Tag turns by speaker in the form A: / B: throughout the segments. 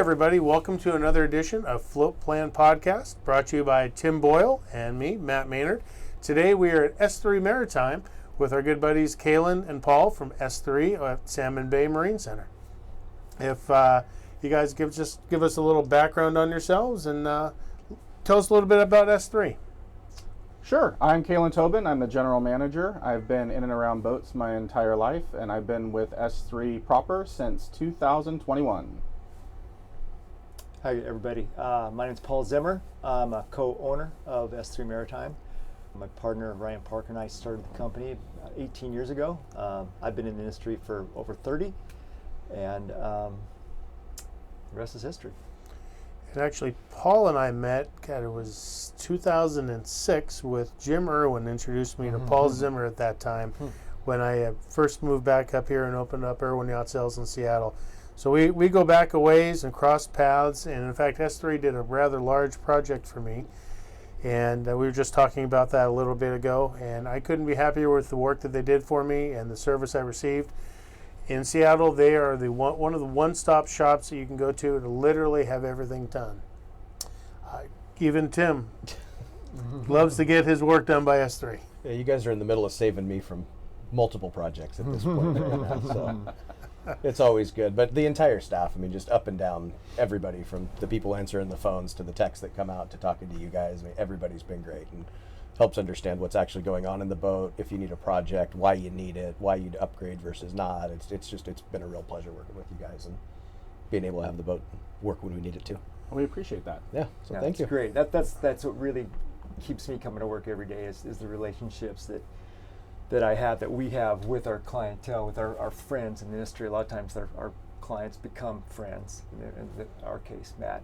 A: everybody. Welcome to another edition of Floatplan Podcast, brought to you by Tim Boyle and me, Matt Maynard. Today we are at S3 Maritime with our good buddies Kalin and Paul from S3 at Salmon Bay Marine Center. If you guys give us a little background on yourselves and tell us a little bit about S3.
B: Sure. I'm Kalin Tobin. I'm the general manager. I've been in and around boats my entire life, and I've been with S3 proper since 2021.
C: Hi, everybody. My name is Paul Zimmer. I'm a co-owner of S3 Maritime. My partner, Ryan Parker, and I started the company 18 years ago. I've been in the industry for over 30, and the rest is history.
A: And actually, Paul and I met, it was 2006, with Jim Irwin introduced me to Paul Zimmer at that time when I first moved back up here and opened up Irwin Yacht Sales in Seattle. So we go back a ways and cross paths, and in fact, S3 did a rather large project for me, and we were just talking about that a little bit ago, and I couldn't be happier with the work that they did for me and the service I received. In Seattle, they are one of the one-stop shops that you can go to literally have everything done. Even Tim loves to get his work done by S3.
D: Yeah, you guys are in the middle of saving me from multiple projects at this point right now, so it's always good. But the entire staff, I mean, just up and down, everybody from the people answering the phones to the texts that come out to talking to you guys, I mean, everybody's been great and helps understand what's actually going on in the boat, if you need a project, why you need it, why you'd upgrade versus not. It's been a real pleasure working with you guys and being able to have the boat work when we need it to.
B: We appreciate that.
D: Yeah, so thank you.
C: Great. That's what really keeps me coming to work every day is the relationships that I have, that we have with our clientele, with our friends in the industry. A lot of times our clients become friends. In our case, Matt.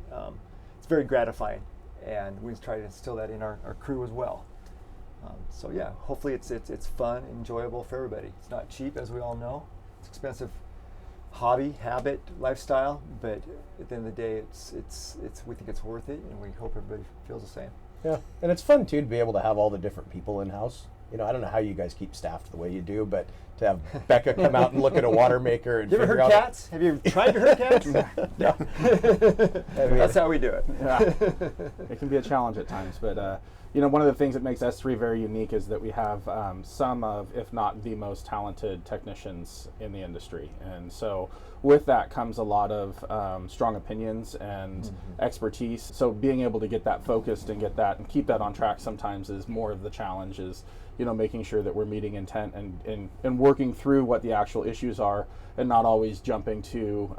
C: It's very gratifying, and we try to instill that in our crew as well. So yeah, hopefully it's fun, enjoyable for everybody. It's not cheap, as we all know. It's expensive hobby, habit, lifestyle, but at the end of the day, we think it's worth it, and we hope everybody feels the same.
D: Yeah, and it's fun too to be able to have all the different people in house. You know, I don't know how you guys keep staffed the way you do, but to have Becca come out and look at a water maker and
C: you ever herd cats? Have you tried to herd cats?
D: No.
C: That's how we do it.
B: Yeah. It can be a challenge at times, but one of the things that makes S3 very unique is that we have some of, if not the most talented technicians in the industry. And so with that comes a lot of strong opinions and expertise. So being able to get that focused and get that and keep that on track sometimes is more of the challenge, is making sure that we're meeting intent and working through what the actual issues are, and not always jumping to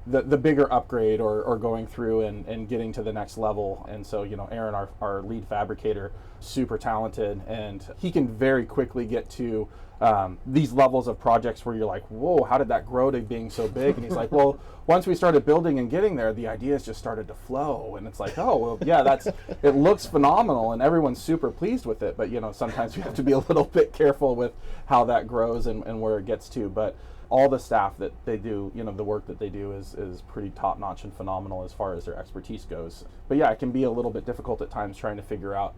B: the bigger upgrade or going through and getting to the next level. And so, Aaron, our lead fabricator, super talented, and he can very quickly get to these levels of projects where you're like, whoa, how did that grow to being so big? And he's like, well, once we started building and getting there, the ideas just started to flow. And it's like, oh, well, yeah, it looks phenomenal and everyone's super pleased with it. But, sometimes we have to be a little bit careful with how that grows and where it gets to. But all the staff that they do, the work that they do is pretty top-notch and phenomenal as far as their expertise goes. But yeah, it can be a little bit difficult at times trying to figure out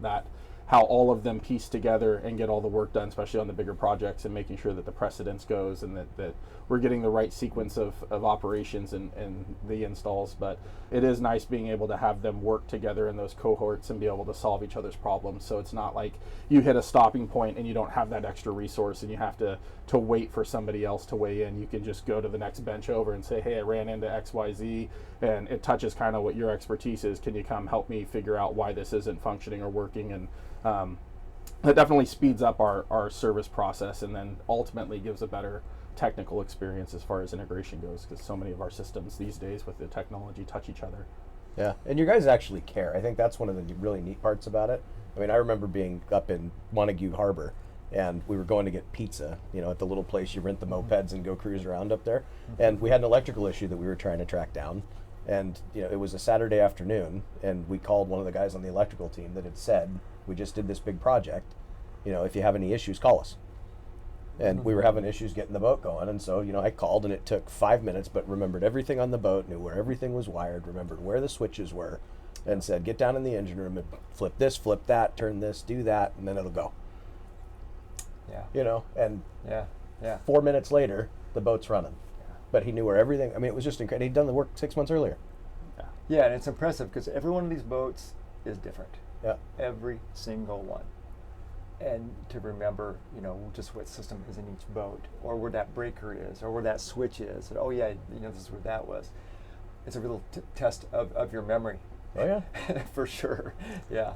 B: how all of them piece together and get all the work done, especially on the bigger projects, and making sure that the precedence goes and that we're getting the right sequence of operations and the installs. But it is nice being able to have them work together in those cohorts and be able to solve each other's problems. So it's not like you hit a stopping point and you don't have that extra resource and you have to wait for somebody else to weigh in. You can just go to the next bench over and say, hey, I ran into XYZ and it touches kind of what your expertise is. Can you come help me figure out why this isn't functioning or working? And that definitely speeds up our service process, and then ultimately gives a better technical experience as far as integration goes, because so many of our systems these days with the technology touch each other.
D: Yeah, and you guys actually care. I think that's one of the really neat parts about it. I mean, I remember being up in Montague Harbor, and we were going to get pizza, at the little place you rent the mopeds and go cruise around up there. And we had an electrical issue that we were trying to track down. And, it was a Saturday afternoon, and we called one of the guys on the electrical team that had said, we just did this big project. If you have any issues, call us. And we were having issues getting the boat going. And so, I called, and it took 5 minutes, but remembered everything on the boat, knew where everything was wired, remembered where the switches were, and said, get down in the engine room and flip this, flip that, turn this, do that, and then it'll go.
C: Yeah.
D: And
C: Yeah.
D: 4 minutes later, the boat's running. Yeah. But he knew where everything, it was just incredible. He'd done the work 6 months earlier.
C: Yeah, and it's impressive because every one of these boats is different.
D: Yeah.
C: Every single one. And to remember, just what system is in each boat, or where that breaker is, or where that switch is. And, oh yeah, this is where that was. It's a real test of your memory.
D: Oh yeah.
C: For sure. Yeah.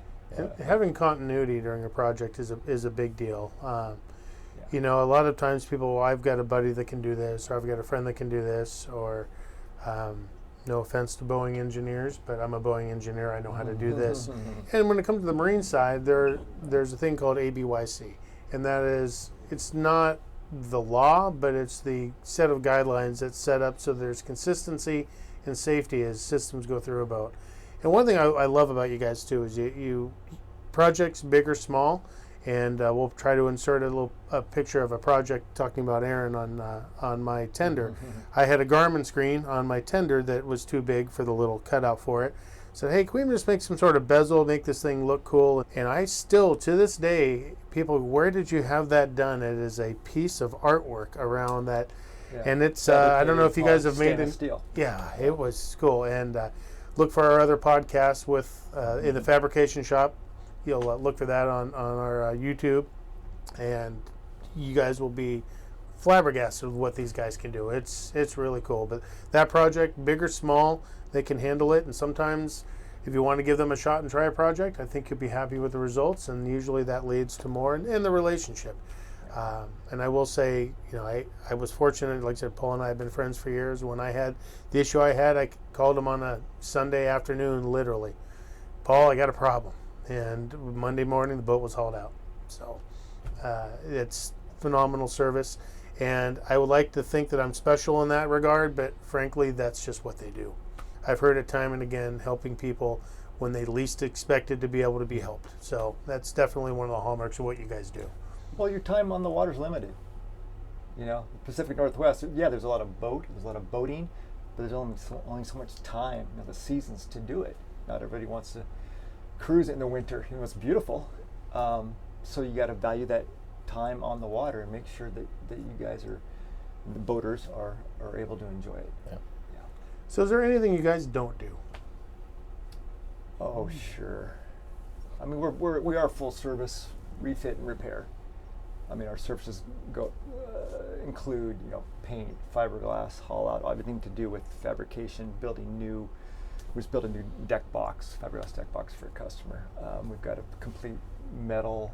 A: Having continuity during a project is a big deal. A lot of times people, well, I've got a buddy that can do this, or I've got a friend that can do this, or no offense to Boeing engineers, but I'm a Boeing engineer. I know how to do this. And when it comes to the marine side, there's a thing called ABYC, and that is, it's not the law, but it's the set of guidelines that's set up so there's consistency and safety as systems go through a boat. And one thing I love about you guys too is you projects big or small, and we'll try to insert a picture of a project talking about Aaron on my tender. I had a Garmin screen on my tender that was too big for the little cutout for it. Said, hey, can we just make some sort of bezel, make this thing look cool? And I still, to this day, people, where did you have that done? It is a piece of artwork around that. Yeah. And it's, I don't know if you guys have made it.
C: Steel.
A: Yeah, it was cool. And look for our other podcasts with in the fabrication shop. You'll look for that on our YouTube, and you guys will be flabbergasted with what these guys can do. It's really cool. But that project, big or small, they can handle it. And sometimes, if you want to give them a shot and try a project, I think you'll be happy with the results. And usually that leads to more and the relationship. And I will say, I was fortunate. Like I said, Paul and I have been friends for years. When I had the issue I called him on a Sunday afternoon, literally. Paul, I got a problem. And Monday morning, the boat was hauled out. So it's phenomenal service. And I would like to think that I'm special in that regard, but frankly, that's just what they do. I've heard it time and again, helping people when they least expected to be able to be helped. So that's definitely one of the hallmarks of what you guys do.
C: Well, your time on the water is limited. Pacific Northwest, yeah, there's a lot of boating, but there's only so much time, the seasons to do it. Not everybody wants to cruise in the winter. It's beautiful. So you got to value that time on the water and make sure that you guys the boaters are able to enjoy it.
D: Yeah.
A: So is there anything you guys don't do?
C: Oh, sure. I mean, we are full service refit and repair. I mean, our services include, paint, fiberglass, haul out, everything to do with fabrication, building new. We just built a new deck box, fiberglass deck box for a customer. We've got a complete metal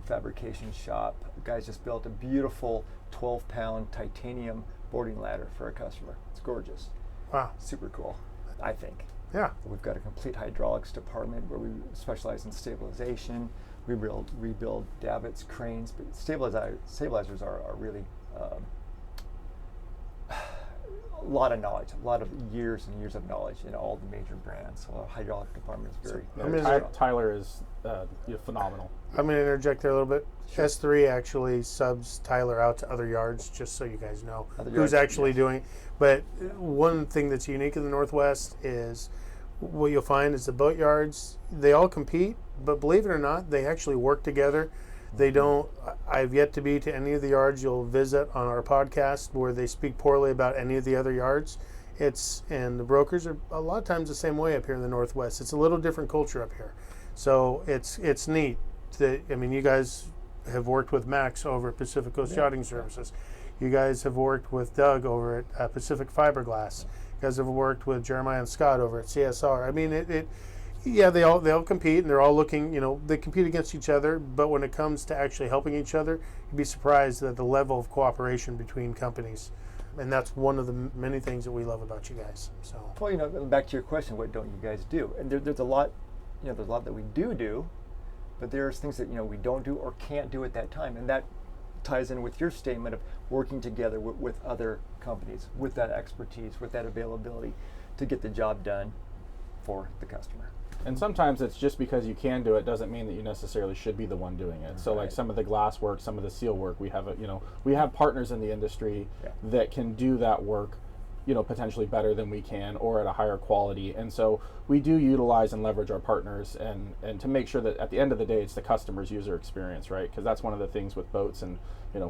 C: fabrication shop. Guys just built a beautiful 12-pound titanium boarding ladder for a customer. It's gorgeous.
A: Wow.
C: Super cool, I think.
A: Yeah.
C: We've got a complete hydraulics department where we specialize in stabilization. We rebuild davits, cranes, but stabilizers are really a lot of knowledge, a lot of years and years of knowledge in all the major brands. So our hydraulic department is very.
B: Tyler is phenomenal.
A: I'm going to interject there a little bit.
C: Sure.
A: S3 actually subs Tyler out to other yards, just so you guys know
C: Other
A: who's
C: yards,
A: actually
C: yes.
A: doing. But one thing that's unique in the Northwest is what you'll find is the boat yards, they all compete, but believe it or not, they actually work together. They don't. I've yet to be to any of the yards you'll visit on our podcast where they speak poorly about any of the other yards. And the brokers are a lot of times the same way up here in the Northwest. It's a little different culture up here, so it's neat. You guys have worked with Max over at Pacific Coast Yachting Services. You guys have worked with Doug over at Pacific Fiberglass. You guys have worked with Jeremiah and Scott over at CSR. I mean, they all compete, and they're all looking, they compete against each other, but when it comes to actually helping each other, you'd be surprised at the level of cooperation between companies. And that's one of the many things that we love about you guys. So,
C: well, back to your question, what don't you guys do? And there's a lot, there's a lot that we do, but there's things that, we don't do or can't do at that time. And that ties in with your statement of working together with other companies, with that expertise, with that availability to get the job done for the customer.
B: And sometimes it's just because you can do it doesn't mean that you necessarily should be the one doing it. So like some of the glass work, some of the seal work, we have partners in the industry that can do that work potentially better than we can or at a higher quality. And so we do utilize and leverage our partners and to make sure that at the end of the day it's the customer's user experience, right? Because that's one of the things with boats and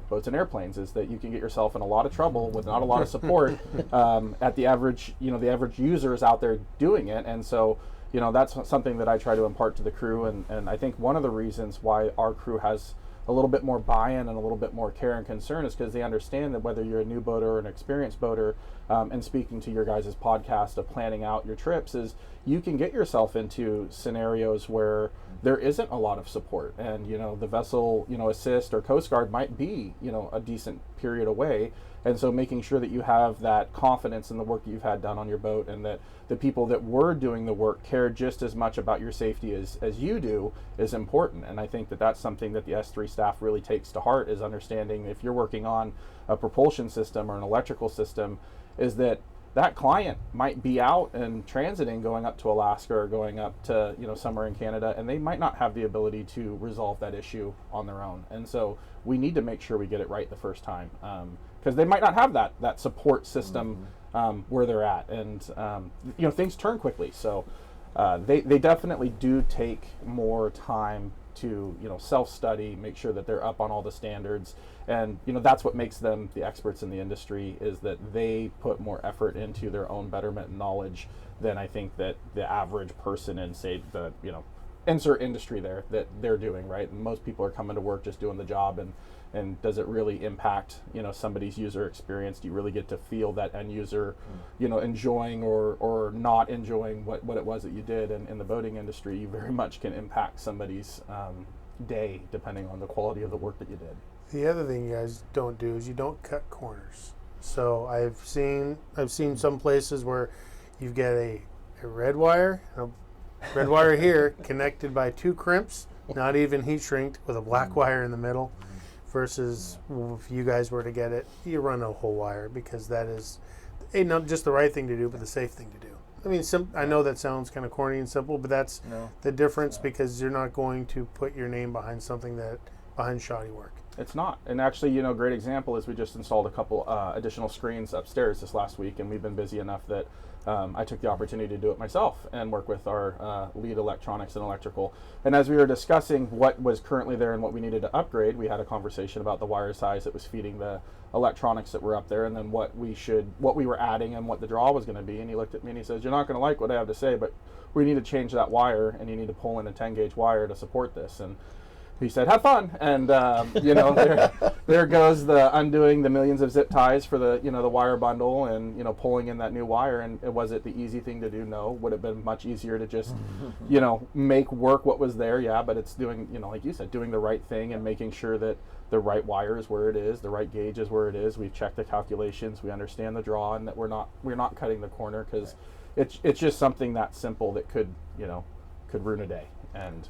B: boats and airplanes is that you can get yourself in a lot of trouble with not a lot of support at the average user is out there doing it. And so that's something that I try to impart to the crew, and I think one of the reasons why our crew has a little bit more buy-in and a little bit more care and concern is because they understand that whether you're a new boater or an experienced boater, and speaking to your guys' podcast of planning out your trips, is you can get yourself into scenarios where there isn't a lot of support, and the vessel assist or Coast Guard might be a decent period away. And so making sure that you have that confidence in the work that you've had done on your boat, and that the people that were doing the work care just as much about your safety as you do is important. And I think that that's something that the S3 staff really takes to heart, is understanding if you're working on a propulsion system or an electrical system, is that client might be out and transiting going up to Alaska or going up to somewhere in Canada, and they might not have the ability to resolve that issue on their own. And so we need to make sure we get it right the first time, because they might not have that support system where they're at, and things turn quickly. So they definitely do take more time to self-study, make sure that they're up on all the standards, and that's what makes them the experts in the industry, is that they put more effort into their own betterment and knowledge than I think that the average person in, say, the insert industry there that they're doing, right? And most people are coming to work just doing the job, and does it really impact somebody's user experience? Do you really get to feel that end user enjoying or not enjoying what it was that you did? And in the boating industry, you very much can impact somebody's day depending on the quality of the work that you did.
A: The other thing you guys don't do is you don't cut corners. So I've seen some places where you get a red wire here connected by two crimps, not even heat shrinked, with a black wire in the middle. Versus if you guys were to get it, you run a whole wire, because that is not just the right thing to do, but the safe thing to do. I mean, I know that sounds kind of corny and simple, but that's the difference, because you're not going to put your name behind something behind shoddy work.
B: It's not. And actually, a great example is we just installed a couple additional screens upstairs this last week, and we've been busy enough that I took the opportunity to do it myself and work with our lead electronics and electrical. And as we were discussing what was currently there and what we needed to upgrade, we had a conversation about the wire size that was feeding the electronics that were up there, and then what we were adding and what the draw was going to be. And he looked at me and he says, "You're not going to like what I have to say, but we need to change that wire, and you need to pull in a 10-gauge wire to support this." And he said, "Have fun." And there goes the undoing the millions of zip ties for the the wire bundle, and pulling in that new wire. And was it the easy thing to do? No. Would it have been much easier to just make work what was there? Yeah, but it's doing like you said, doing the right thing and making sure that the right wire is where it is, the right gauge is where it is. We've checked the calculations, we understand the draw, and that we're not cutting the corner, because it's just something that simple that could ruin a day. And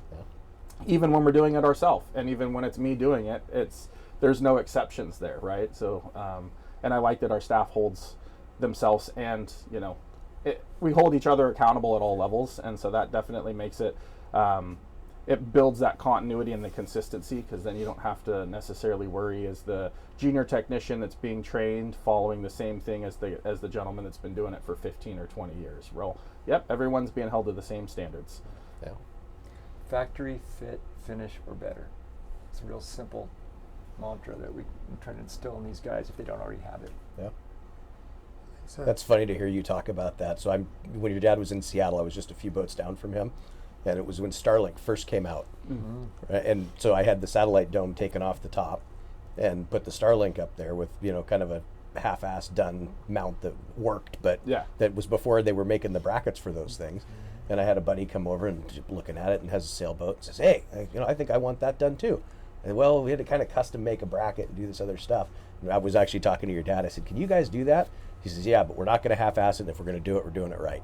B: even when we're doing it ourselves, and even when it's me doing it, there's no exceptions there, right? So, and I like that our staff holds themselves, and we hold each other accountable at all levels, and so that definitely makes it. It builds that continuity and the consistency, because then you don't have to necessarily worry as the junior technician that's being trained following the same thing as the gentleman that's been doing it for 15 or 20 years. Well, everyone's being held to the same standards.
D: Yeah.
C: Factory fit, finish, or better. It's a real simple mantra that we try to instill in these guys if they don't already have it.
D: Yeah. That's funny to hear you talk about that. So when your dad was in Seattle, I was just a few boats down from him, and it was when Starlink first came out. Mm-hmm. Right? And so I had the satellite dome taken off the top and put the Starlink up there with kind of a half-assed done mount that worked, but that was before they were making the brackets for those things. And I had a buddy come over and just looking at it, and has a sailboat, and says, "Hey, I think I want that done too." And well, we had to kind of custom make a bracket and do this other stuff. And I was actually talking to your dad. I said, "Can you guys do that?" He says, "Yeah, but we're not going to half-ass it. And if we're going to do it, we're doing it right."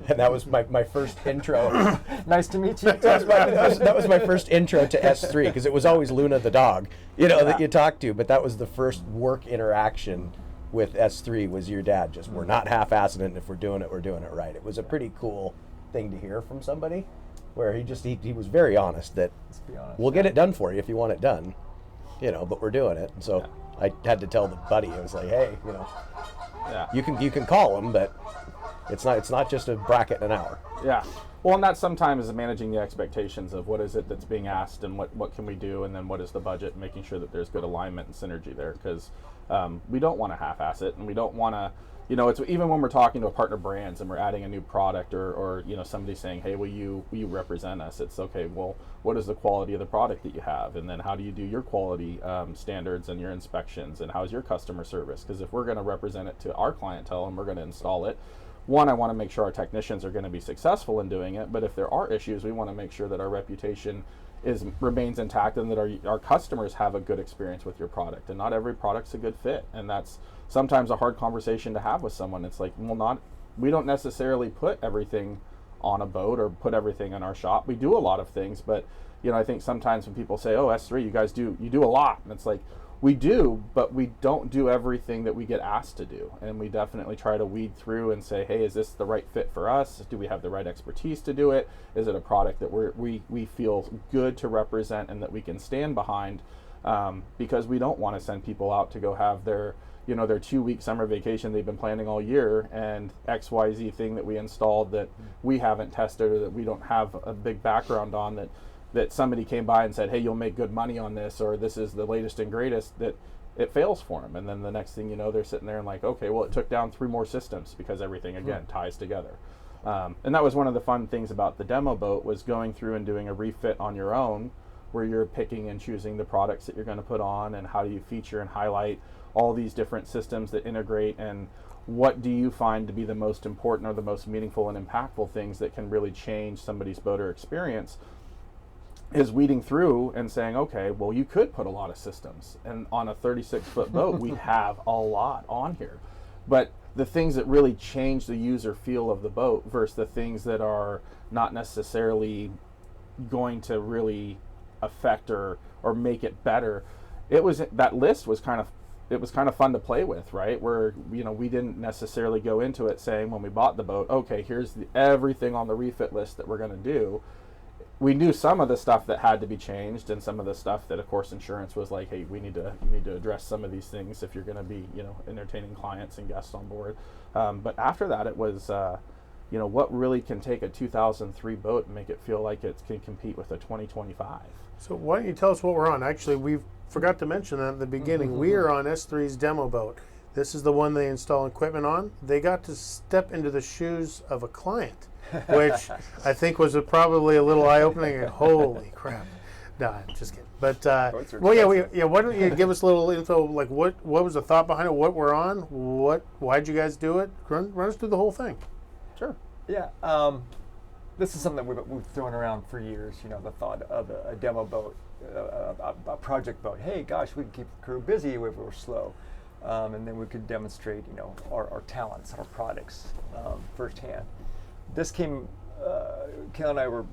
D: And that was my first intro.
C: Nice to meet you.
D: That was my first intro to S3, because it was always Luna the dog, that you talked to. But that was the first work interaction with S3, was your dad. Just, we're not half-assing it, and if we're doing it, we're doing it right. It was a pretty cool thing to hear from somebody, where he was very honest that we'll get it done for you if you want it done, but we're doing it. And so I had to tell the buddy, I was like, hey, you know,
B: Yeah.
D: you can call them, but it's not just a bracket in an hour.
B: Yeah. Well, and that sometimes is managing the expectations of what is it that's being asked and what can we do, and then what is the budget, making sure that there's good alignment and synergy there, because we don't want to half-ass it, and we don't want to, you know, it's even when we're talking to a partner brands and we're adding a new product, or you know, somebody saying, hey, will you represent us? It's okay, well, what is the quality of the product that you have, and then how do you do your quality standards and your inspections, and how's your customer service? Because if we're going to represent it to our clientele and we're going to install it, one, I want to make sure our technicians are going to be successful in doing it, but if there are issues, we want to make sure that our reputation remains intact, and that our customers have a good experience with your product. And not every product's a good fit, and that's sometimes a hard conversation to have with someone. It's like, well, we don't necessarily put everything on a boat or put everything in our shop. We do a lot of things, but you know, I think sometimes when people say, oh, S3, you do a lot, and it's like, we do, but we don't do everything that we get asked to do. And we definitely try to weed through and say, hey, is this the right fit for us? Do we have the right expertise to do it? Is it a product that we feel good to represent and that we can stand behind? Because we don't want to send people out to go have their 2-week summer vacation they've been planning all year, and XYZ thing that we installed that we haven't tested, or that we don't have a big background on, that somebody came by and said, hey, you'll make good money on this, or this is the latest and greatest, that it fails for them. And then the next thing you know, they're sitting there and like, okay, well, it took down 3 more systems, because everything, again, ties together. And that was one of the fun things about the demo boat, was going through and doing a refit on your own, where you're picking and choosing the products that you're going to put on, and how do you feature and highlight all these different systems that integrate, and what do you find to be the most important or the most meaningful and impactful things that can really change somebody's boater experience. Is weeding through and saying, okay, well, you could put a lot of systems, and on a 36-foot boat, we have a lot on here. But the things that really change the user feel of the boat versus the things that are not necessarily going to really affect or make it better, that list was kind of fun to play with, right? Where, you know, we didn't necessarily go into it saying when we bought the boat, okay, here's everything on the refit list that we're going to do. We knew some of the stuff that had to be changed, and some of the stuff that, of course, insurance was like, hey, you need to address some of these things if you're going to be, you know, entertaining clients and guests on board. But after that, it was, you know, what really can take a 2003 boat and make it feel like it can compete with a 2025.
A: So why don't you tell us what we're on? Actually, we forgot to mention that at the beginning. We are on S3's demo boat. This is the one they install equipment on. They got to step into the shoes of a client, which I think was probably a little eye-opening. Holy crap. No, I'm just kidding. But, why don't you give us a little info, like what was the thought behind it, what we're on, why'd you guys do it? Run us through the whole thing.
B: Sure.
C: Yeah. This is something that we've thrown around for years, you know, the thought of a demo boat, a project boat. Hey, gosh, we can keep the crew busy if we're slow. And then we could demonstrate, you know, our talents, our products firsthand. This came, Kalin and I were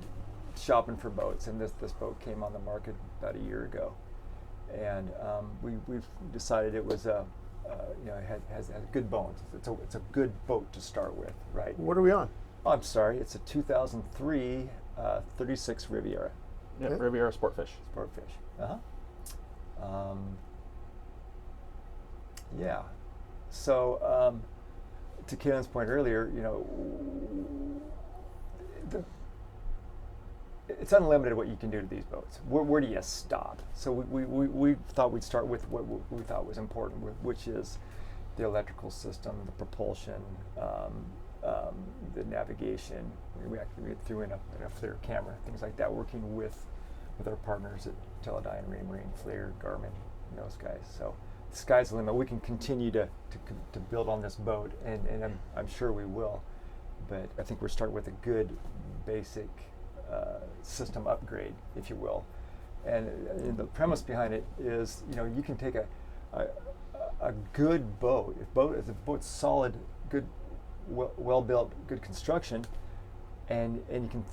C: shopping for boats, and this boat came on the market about a year ago. And we've decided it was you know, it has good bones. It's a good boat to start with, right?
A: What are we on?
C: Oh, I'm sorry, it's a 2003 36 Riviera.
B: Yeah, Riviera Sportfish.
C: Sportfish. Yeah. So, to Kalen's point earlier, you know, it's unlimited what you can do to these boats. Where do you stop? So we thought we'd start with what we thought was important, which is the electrical system, the propulsion, the navigation. We actually threw in a FLIR camera, things like that, working with our partners at Kalin and Raymarine, FLIR, Garmin, and those guys. So the sky's the limit. We can continue to build on this boat, and I'm sure we will. But I think we're starting with a good basic system upgrade, if you will. And the premise behind it is, you know, you can take a good boat, if the boat's solid, good, well built, good construction, and you can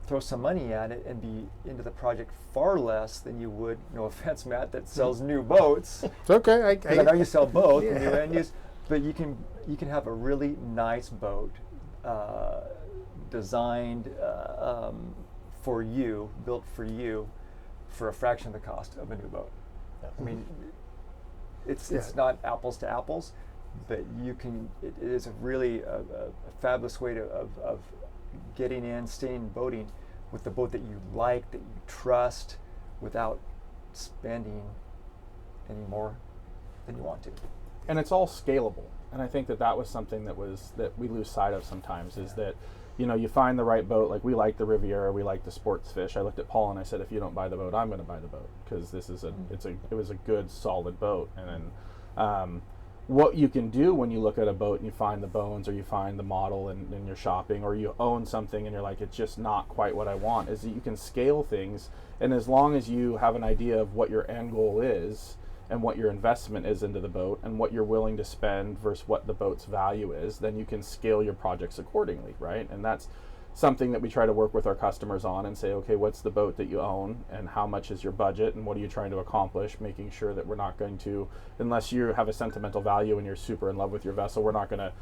C: throw some money at it and be into the project far less than you would, no offense, Matt, that sells new boats.
A: It's okay.
C: I know you sell both,
A: yeah.
C: new and used, but you can have a really nice boat designed for you, built for you, for a fraction of the cost of a new boat. I mean, It's not apples to apples, but you can. It is a really a fabulous way of getting in, staying boating with the boat that you like, that you trust, without spending any more than you want to.
B: And it's all scalable. And I think that was something that we lose sight of sometimes, is that, you know, you find the right boat. Like, we like the Riviera, we like the Sportfish. I looked at Paul and I said, if you don't buy the boat, I'm going to buy the boat, because this is it was a good, solid boat. And then what you can do when you look at a boat and you find the bones, or you find the model and you're shopping, or you own something and you're like, it's just not quite what I want, is that you can scale things. And as long as you have an idea of what your end goal is, and what your investment is into the boat, and what you're willing to spend versus what the boat's value is, then you can scale your projects accordingly, right? And that's something that we try to work with our customers on, and say, okay, what's the boat that you own, and how much is your budget, and what are you trying to accomplish, making sure that we're not going to, unless you have a sentimental value and you're super in love with your vessel, we're not going to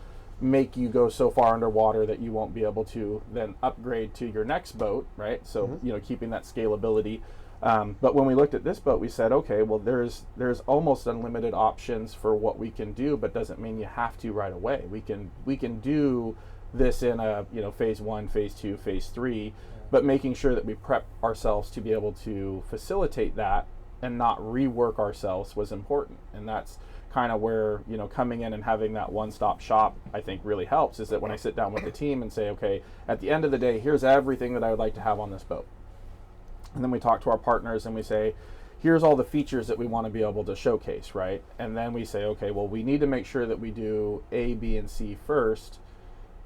B: make you go so far underwater that you won't be able to then upgrade to your next boat, right? So, you know, keeping that scalability. But when we looked at this boat, we said, okay, well, there's almost unlimited options for what we can do, but doesn't mean you have to right away. We can do this in a, you know, phase 1, phase 2, phase 3, but making sure that we prep ourselves to be able to facilitate that and not rework ourselves was important. And that's kind of where, you know, coming in and having that one-stop shop, I think, really helps, is that when I sit down with the team and say, okay, at the end of the day, here's everything that I would like to have on this boat. And then we talk to our partners and we say, here's all the features that we want to be able to showcase, right? And then we say, okay, well, we need to make sure that we do A, B, and C first,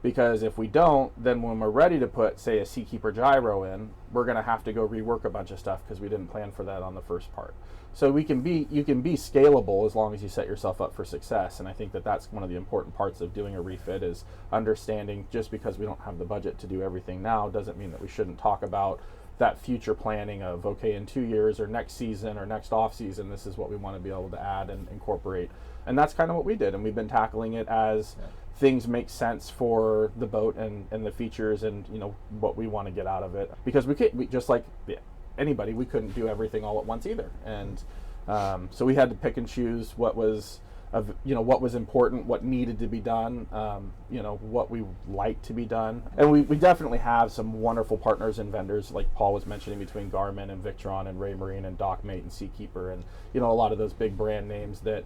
B: because if we don't, then when we're ready to put, say, a Seakeeper gyro in, we're going to have to go rework a bunch of stuff because we didn't plan for that on the first part. So you can be scalable as long as you set yourself up for success. And I think that that's one of the important parts of doing a refit, is understanding, just because we don't have the budget to do everything now doesn't mean that we shouldn't talk about that future planning of, okay, in 2 years or next season or next off season, this is what we want to be able to add and incorporate. And that's kind of what we did. And we've been tackling it as things make sense for the boat and the features and, you know, what we want to get out of it. Because we just like anybody, we couldn't do everything all at once either. And so we had to pick and choose what was what was important, what needed to be done, what we liked to be done. And we definitely have some wonderful partners and vendors, like Paul was mentioning, between Garmin and Victron and Raymarine and Dockmate and Seakeeper, and, you know, a lot of those big brand names that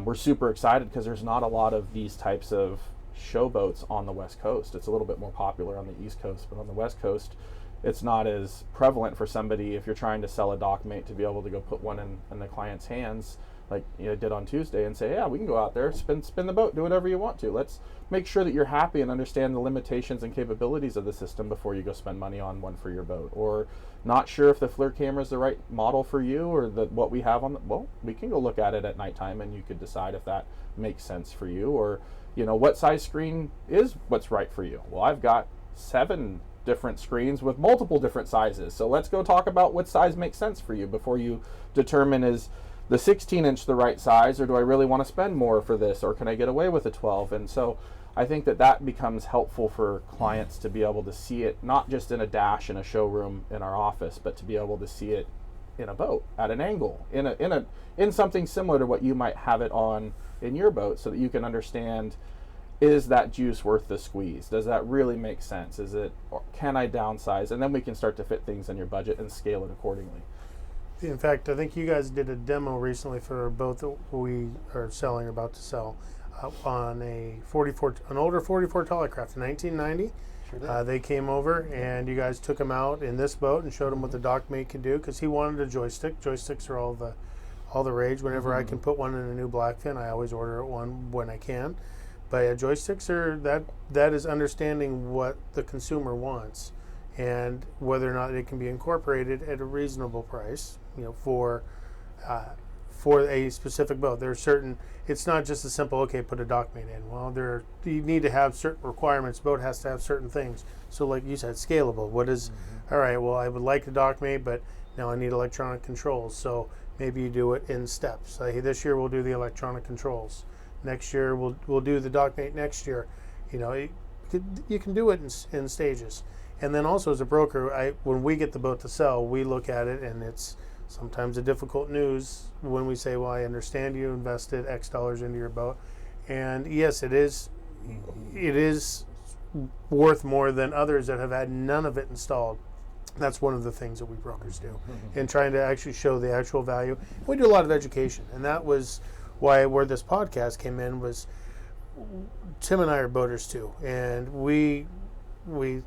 B: we're super excited, because there's not a lot of these types of show boats on the West Coast. It's a little bit more popular on the East Coast, but on the West Coast, it's not as prevalent for somebody, if you're trying to sell a Dockmate, to be able to go put one in the client's hands, like you did on Tuesday, and say, yeah, we can go out there, spin the boat, do whatever you want to. Let's make sure that you're happy and understand the limitations and capabilities of the system before you go spend money on one for your boat. Or not sure if the FLIR camera is the right model for you, or what we have on well, we can go look at it at nighttime and you could decide if that makes sense for you. Or, you know, what size screen is what's right for you. Well, I've got 7 different screens with multiple different sizes, so let's go talk about what size makes sense for you before you determine, is the 16-inch the right size, or do I really want to spend more for this, or can I get away with a 12? And so I think that becomes helpful for clients to be able to see it, not just in a dash in a showroom in our office, but to be able to see it in a boat at an angle, in something similar to what you might have it on in your boat, so that you can understand, is that juice worth the squeeze? Does that really make sense? Or can I downsize? And then we can start to fit things in your budget and scale it accordingly.
A: In fact, I think you guys did a demo recently for a boat that we are selling, or about to sell, on an older 44 Tallycraft, 1990.
C: Sure did.
A: They came over and you guys took him out in this boat and showed him what the Dockmate could do, because he wanted a joystick. Joysticks are all the rage. Whenever I can put one in a new blackfin, I always order one when I can. But joysticks that is understanding what the consumer wants, and whether or not it can be incorporated at a reasonable price, you know, for a specific boat. There's certain, it's not just a simple, okay, put a Dockmate in. Well, you need to have certain requirements. Boat has to have certain things. So like you said, scalable. What is, all right, well, I would like the Dockmate, but now I need electronic controls. So maybe you do it in steps. Hey, this year we'll do the electronic controls. Next year we'll do the Dockmate next year. You know, you can do it in stages. And then also, as a broker, when we get the boat to sell, we look at it and it's sometimes the difficult news when we say, well, I understand you invested X dollars into your boat. And yes, it is worth more than others that have had none of it installed. That's one of the things that we brokers do in trying to actually show the actual value. We do a lot of education, and that was why where this podcast came in was Tim and I are boaters too, and we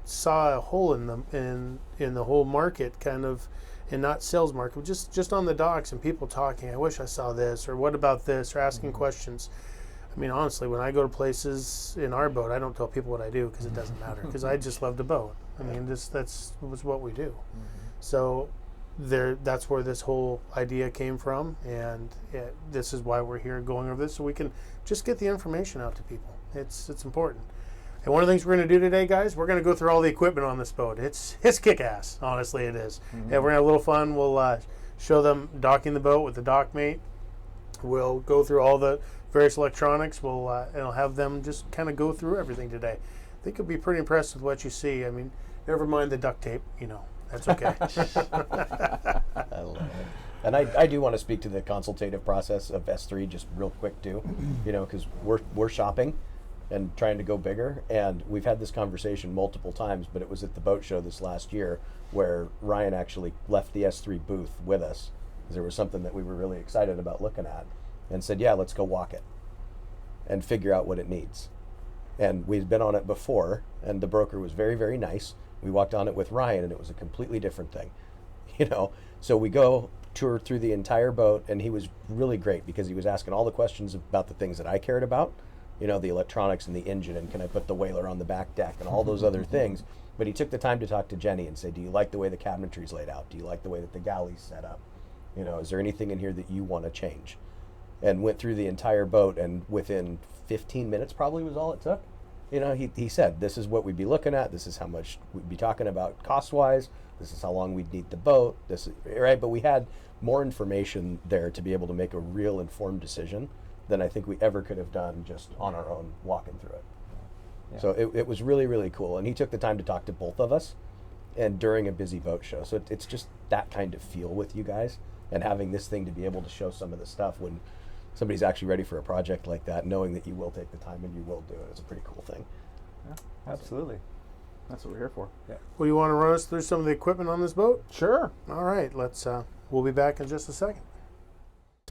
A: saw a hole in the whole market, kind of, and not sales market, just on the docks and people talking. I wish I saw this, or what about this, or asking questions. I mean, honestly, when I go to places in our boat, I don't tell people what I do because it doesn't matter, because I just love to boat. I mean, that's what we do. So that's where this whole idea came from, and this is why we're here going over this, so we can just get the information out to people. It's important. And one of the things we're going to do today, guys, we're going to go through all the equipment on this boat. It's kick-ass, honestly, it is. And we're going to have a little fun. We'll show them docking the boat with the Dockmate. We'll go through all the various electronics. We'll and have them just kind of go through everything today. I think you'll be pretty impressed with what you see. I mean, never mind the duct tape, that's okay.
D: I love it. And I do want to speak to the consultative process of S3 just real quick too, because we're shopping and trying to go bigger, and we've had this conversation multiple times, but it was at the boat show this last year where Ryan actually left the S3 booth with us, because there was something that we were really excited about looking at, and said, yeah, let's go walk it and figure out what it needs. And we'd been on it before, and the broker was very, very nice. We walked on it with Ryan, and it was a completely different thing, So we go tour through the entire boat, and he was really great because he was asking all the questions about the things that I cared about, the electronics and the engine, and can I put the whaler on the back deck and all those other things. But he took the time to talk to Jenny and say, do you like the way the cabinetry's laid out? Do you like the way that the galley's set up? Is there anything in here that you want to change? And went through the entire boat, and within 15 minutes probably was all it took. He said, this is what we'd be looking at. This is how much we'd be talking about cost-wise. This is how long we'd need the boat. This is, right? But we had more information there to be able to make a real informed decision than I think we ever could have done just on our own walking through it. Yeah. So it was really, really cool. And he took the time to talk to both of us, and during a busy boat show. So it's just that kind of feel with you guys, and having this thing to be able to show some of the stuff when somebody's actually ready for a project like that, knowing that you will take the time and you will do it. It's a pretty cool thing.
C: Yeah, absolutely.
B: That's what we're here for.
C: Yeah.
A: Well, you want to run us through some of the equipment on this boat?
B: Sure.
A: All right, we'll be back in just a second.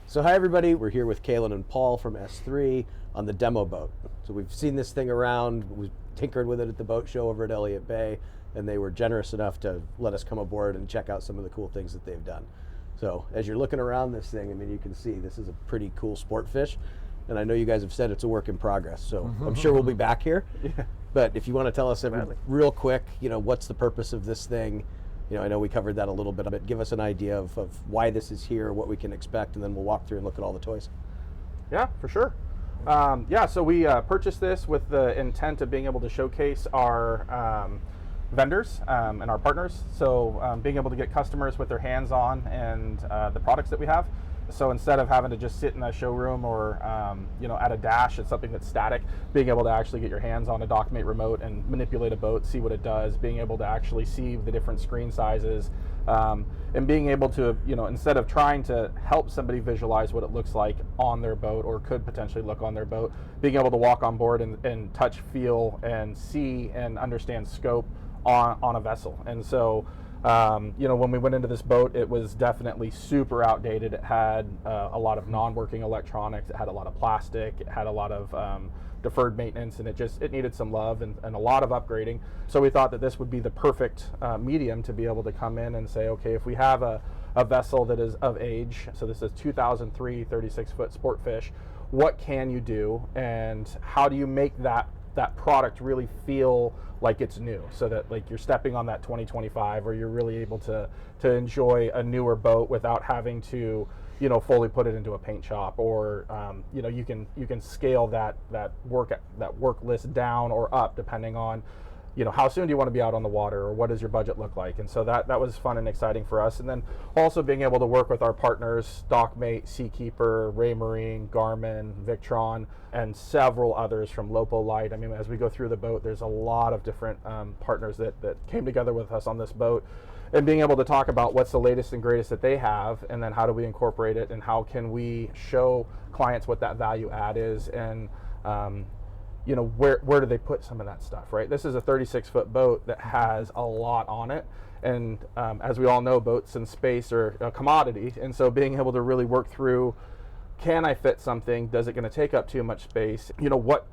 D: So hi everybody, we're here with Kalin and Paul from S3 on the demo boat. So we've seen this thing around, we tinkered with it at the boat show over at Elliott Bay, and they were generous enough to let us come aboard and check out some of the cool things that they've done. So as you're looking around this thing, you can see this is a pretty cool sport fish, and I know you guys have said it's a work in progress, so I'm sure we'll be back here. Yeah. But if you want to tell us real quick, what's the purpose of this thing? I know we covered that a little bit, but give us an idea of why this is here, what we can expect, and then we'll walk through and look at all the toys.
B: Yeah, for sure. So we purchased this with the intent of being able to showcase our vendors and our partners. So being able to get customers with their hands on and the products that we have. So instead of having to just sit in a showroom or at a dash, it's something that's static. Being able to actually get your hands on a Dockmate remote and manipulate a boat, see what it does. Being able to actually see the different screen sizes, and being able to instead of trying to help somebody visualize what it looks like on their boat or could potentially look on their boat, being able to walk on board and touch, feel, and see and understand scope on a vessel. And so when we went into this boat, it was definitely super outdated. It had a lot of non-working electronics. It had a lot of plastic. It had a lot of deferred maintenance, and it needed some love and a lot of upgrading. So we thought that this would be the perfect medium to be able to come in and say, okay, if we have a vessel that is of age, so this is 2003 36-foot Sportfish, what can you do, and how do you make that product really feel like it's new, so that like you're stepping on that 2025, or you're really able to enjoy a newer boat without having to fully put it into a paint shop, or you can scale that work list down or up depending on how soon do you want to be out on the water, or what does your budget look like. And so that was fun and exciting for us. And then also being able to work with our partners, Dockmate, Seakeeper, Raymarine, Garmin, Victron, and several others from Lopo Light. As we go through the boat, there's a lot of different partners that came together with us on this boat. and being able to talk about what's the latest and greatest that they have, and then how do we incorporate it, and how can we show clients what that value add is, and you know, where do they put some of that stuff, right? This is a 36-foot boat that has a lot on it, and as we all know, boats in space are a commodity, and so being able to really work through, can I fit something? Does it going to take up too much space? You know, what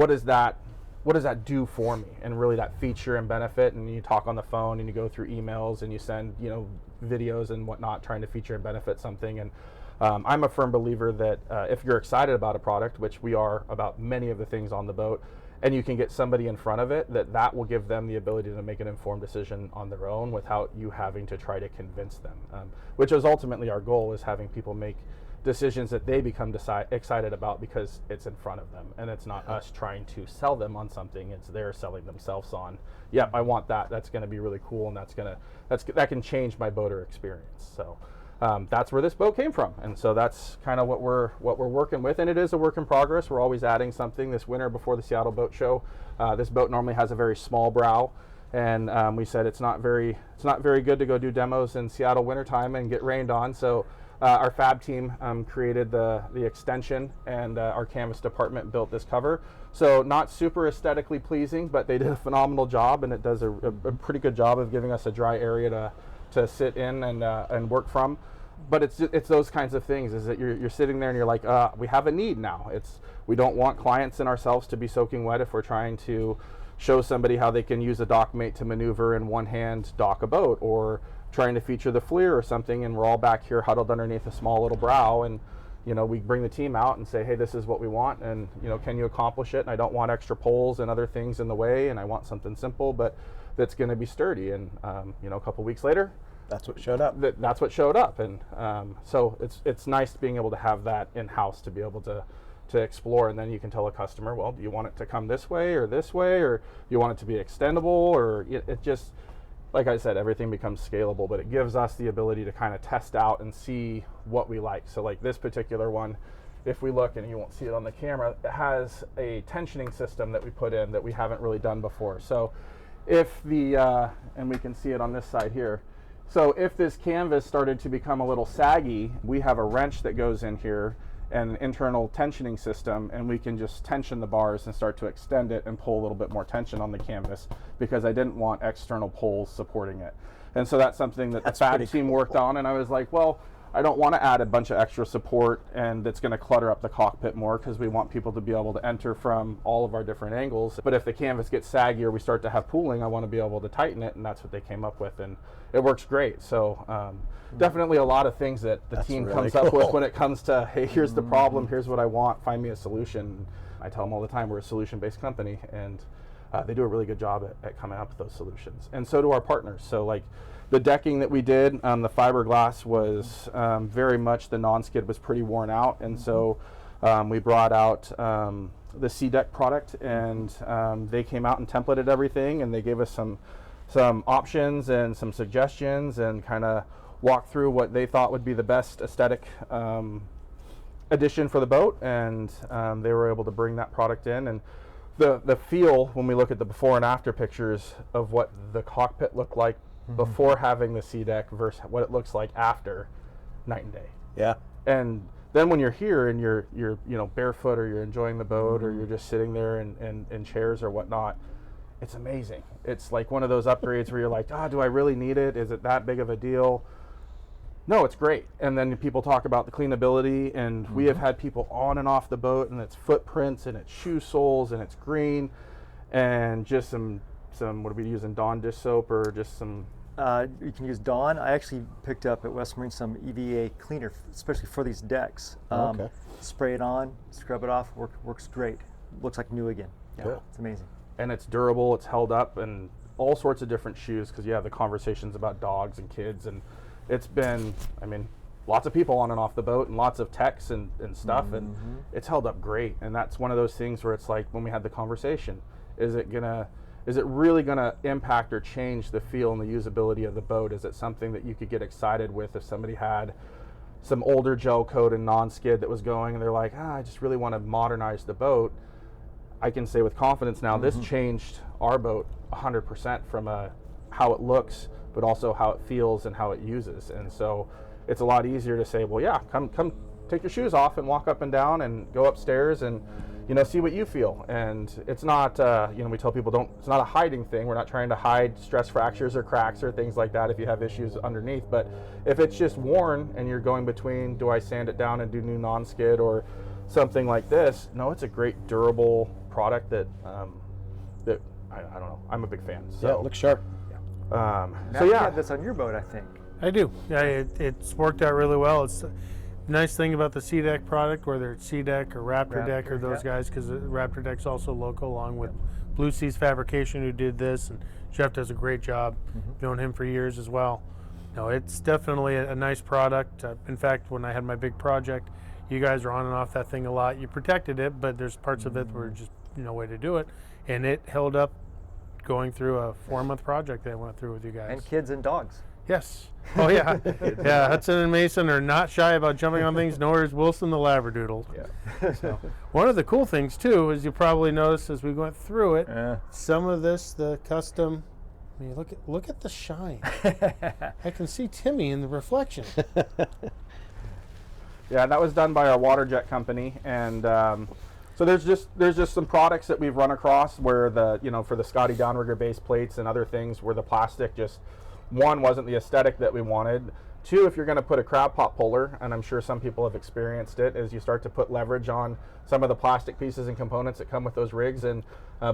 B: does that do for me? And really that feature and benefit, and you talk on the phone and you go through emails and you send, you know, videos and whatnot trying to feature and benefit something. And I'm a firm believer that if you're excited about a product, which we are about many of the things on the boat, and you can get somebody in front of it, that will give them the ability to make an informed decision on their own without you having to try to convince them, which is ultimately our goal, is having people make decisions that they become excited about because it's in front of them, and it's not us trying to sell them on something, it's they're selling themselves on, yeah, I want that, that's going to be really cool, and that can change my boater experience. So that's where this boat came from, and so that's kind of what we're working with, and it is a work in progress. We're always adding something. This winter before the Seattle Boat Show, this boat normally has a very small brow, and we said it's not very good to go do demos in Seattle wintertime and get rained on, so our fab team created the extension, and our canvas department built this cover. So not super aesthetically pleasing, but they did a phenomenal job, and it does a pretty good job of giving us a dry area to sit in and work from. But it's those kinds of things, is that you're sitting there and you're like, we have a need now. We don't want clients and ourselves to be soaking wet if we're trying to show somebody how they can use a Dockmate to maneuver in one hand dock a boat, or trying to feature the FLIR or something, and we're all back here huddled underneath a small little brow, and you know, we bring the team out and say, hey, this is what we want, and you know, can you accomplish it? And I don't want extra poles and other things in the way, and I want something simple but that's going to be sturdy. And you know, a couple weeks later,
D: That's what showed up.
B: That's what showed up, and so it's nice being able to have that in house to be able to explore, and then you can tell a customer, well, do you want it to come this way, or do you want it to be extendable, or it just, like I said, everything becomes scalable, but it gives us the ability to kind of test out and see what we like. So like this particular one, if we look, and you won't see it on the camera, it has a tensioning system that we put in that we haven't really done before. So if and we can see it on this side here, so if this canvas started to become a little saggy, we have a wrench that goes in here and an internal tensioning system, and we can just tension the bars and start to extend it and pull a little bit more tension on the canvas, because I didn't want external poles supporting it. And so that's something that the fab team worked on, and I was like, well, I don't want to add a bunch of extra support and that's going to clutter up the cockpit more, because we want people to be able to enter from all of our different angles. But if the canvas gets saggy or we start to have pooling, I want to be able to tighten it, and that's what they came up with, and it works great. So definitely a lot of things that the team comes up with when it comes to, hey, here's the problem, here's what I want, find me a solution. I tell them all the time, we're a solution-based company, and they do a really good job at coming up with those solutions. And so do our partners. So like the decking that we did, the fiberglass was very much, the non-skid was pretty worn out, and so we brought out the C-Deck product, and they came out and templated everything, and they gave us some options and some suggestions, and kind of walked through what they thought would be the best aesthetic addition for the boat, and they were able to bring that product in. And the feel, when we look at the before and after pictures of what the cockpit looked like before having the C-Deck versus what it looks like after, night and day.
D: Yeah.
B: And then when you're here and you're you know, barefoot, or you're enjoying the boat, or you're just sitting there in chairs or whatnot, it's amazing. It's like one of those upgrades where you're like, do I really need it? Is it that big of a deal? No, it's great. And then people talk about the cleanability, and we have had people on and off the boat, and it's footprints, and it's shoe soles, and it's green, and just some what are we using, Dawn dish soap, or just some?
C: You can use Dawn. I actually picked up at West Marine some EVA cleaner, especially for these decks.
D: Okay.
C: Spray it on, scrub it off, works great. Looks like new again.
D: Cool.
C: It's amazing.
B: And it's durable, it's held up, and all sorts of different shoes, because you have the conversations about dogs and kids, and it's been, I mean, lots of people on and off the boat, and lots of techs and stuff, and it's held up great. And that's one of those things where it's like, when we had the conversation, is it really gonna impact or change the feel and the usability of the boat? Is it something that you could get excited with if somebody had some older gel coat and non-skid that was going, and they're like, I just really want to modernize the boat? I can say with confidence now, this changed our boat 100% from how it looks but also how it feels and how it uses. And so it's a lot easier to say, well, yeah, come take your shoes off and walk up and down and go upstairs and, you know, see what you feel. And it's not, you know, we tell people it's not a hiding thing. We're not trying to hide stress fractures or cracks or things like that if you have issues underneath. But if it's just worn and you're going between, do I sand it down and do new non-skid or something like this? No, it's a great durable product that, that I don't know. I'm a big fan. So,
D: Yeah, it looks sharp.
C: Now
B: so
C: you
B: yeah,
C: have this on your boat, I think.
A: I do. Yeah, it's worked out really well. It's the nice thing about the SeaDeck product, whether it's SeaDeck or Raptor Deck or those guys, because Raptor Deck's also local, along with Blue Seas Fabrication, who did this, and Jeff does a great job. Known him for years as well. No, it's definitely a nice product. In fact, when I had my big project, you guys were on and off that thing a lot. You protected it, but there's parts of it where just no way to do it, and it held up going through a 4-month project that I went through with you guys.
C: And kids and dogs.
A: Yes. Oh yeah. Yeah. Hudson and Mason are not shy about jumping on things, nor is Wilson the Labradoodle.
B: yeah.
A: So, one of the cool things too is you probably noticed as we went through it, some of this, the custom. I mean, look at the shine. I can see Timmy in the reflection.
B: Yeah, that was done by our water jet company, and so there's just some products that we've run across where for the Scotty downrigger base plates and other things where the plastic just, one, wasn't the aesthetic that we wanted. Two, if you're going to put a crab pot puller, and I'm sure some people have experienced it, is you start to put leverage on some of the plastic pieces and components that come with those rigs, and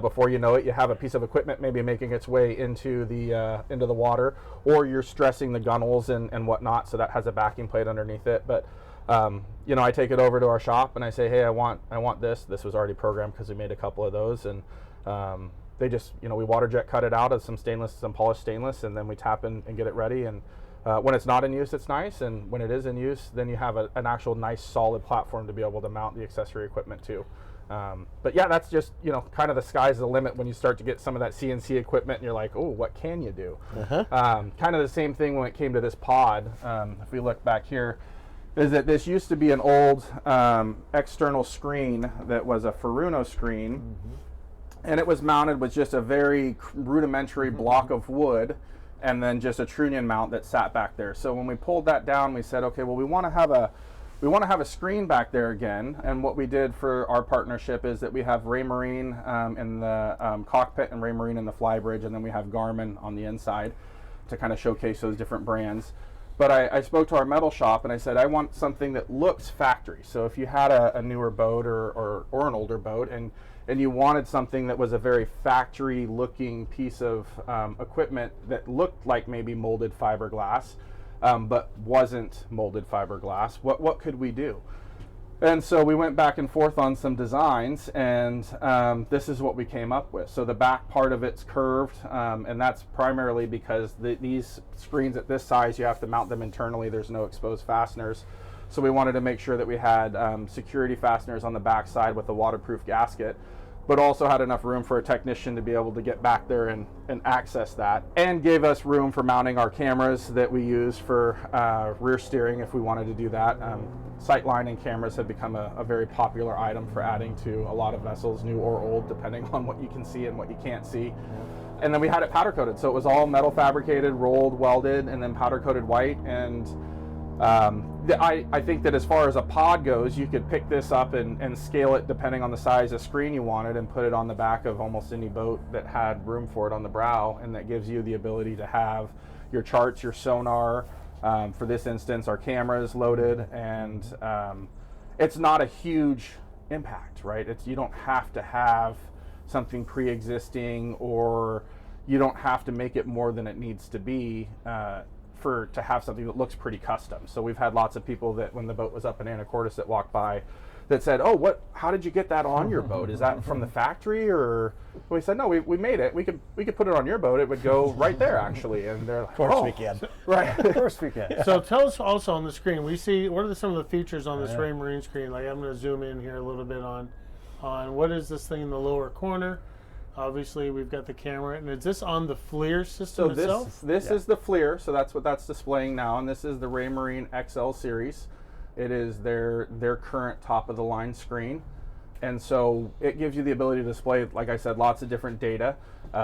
B: before you know it, you have a piece of equipment maybe making its way into the water, or you're stressing the gunnels and whatnot, so that has a backing plate underneath it. But I take it over to our shop and I say, hey, I want this. This was already programmed because we made a couple of those, and they just, we water jet cut it out of some polished stainless, and then we tap in and get it ready. And when it's not in use, it's nice, and when it is in use, then you have an actual nice solid platform to be able to mount the accessory equipment to. But yeah, that's just, kind of the sky's the limit when you start to get some of that CNC equipment and you're like, oh, what can you do? Kind of the same thing when it came to this pod. If we look back here, is that this used to be an old external screen that was a Furuno screen, and it was mounted with just a very rudimentary block of wood and then just a trunnion mount that sat back there. So when we pulled that down, we said, okay, well, we want to have a screen back there again. And what we did for our partnership is that we have Raymarine in the cockpit and Raymarine in the flybridge, and then we have Garmin on the inside to kind of showcase those different brands. But I spoke to our metal shop and I said, I want something that looks factory. So if you had a newer boat or an older boat and you wanted something that was a very factory looking piece of equipment that looked like maybe molded fiberglass, but wasn't molded fiberglass, what could we do? And so we went back and forth on some designs, and this is what we came up with. So the back part of it's curved, and that's primarily because these screens at this size, you have to mount them internally. There's no exposed fasteners. So we wanted to make sure that we had security fasteners on the back side with a waterproof gasket, but also had enough room for a technician to be able to get back there and access that, and gave us room for mounting our cameras that we use for rear steering if we wanted to do that. Sight lining cameras have become a very popular item for adding to a lot of vessels, new or old, depending on what you can see and what you can't see. And then we had it powder coated, so it was all metal fabricated, rolled, welded, and then powder coated white. And I think that as far as a pod goes, you could pick this up and scale it depending on the size of screen you wanted and put it on the back of almost any boat that had room for it on the brow, and that gives you the ability to have your charts, your sonar, for this instance, our cameras loaded, and it's not a huge impact, right? You don't have to have something pre-existing, or you don't have to make it more than it needs to be to have something that looks pretty custom. So we've had lots of people that when the boat was up in Anacortes that walked by that said, oh, how did you get that on your boat? Is that from the factory? Or we said, no, we made it. We could put it on your boat. It would go right there, actually. And they're like,
D: Of course we can.
B: Right.
C: Of course we can.
A: So tell us also on the screen, we see, what are some of the features on this Raymarine screen? Like, I'm going to zoom in here a little bit on what is this thing in the lower corner? Obviously, we've got the camera, and is this on the FLIR system itself?
B: This is the FLIR, so that's what that's displaying now, and this is the Raymarine XL series. It is their current top-of-the-line screen, and so it gives you the ability to display, like I said, lots of different data.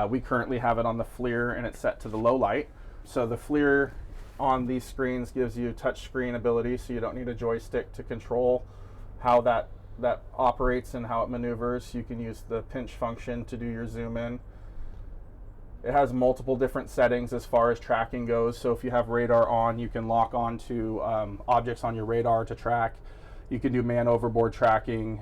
B: We currently have it on the FLIR, and it's set to the low light. So the FLIR on these screens gives you touch screen ability, so you don't need a joystick to control how that operates and how it maneuvers. You can use the pinch function to do your zoom in. It has multiple different settings as far as tracking goes. So if you have radar on, you can lock on to objects on your radar to track. You can do man overboard tracking.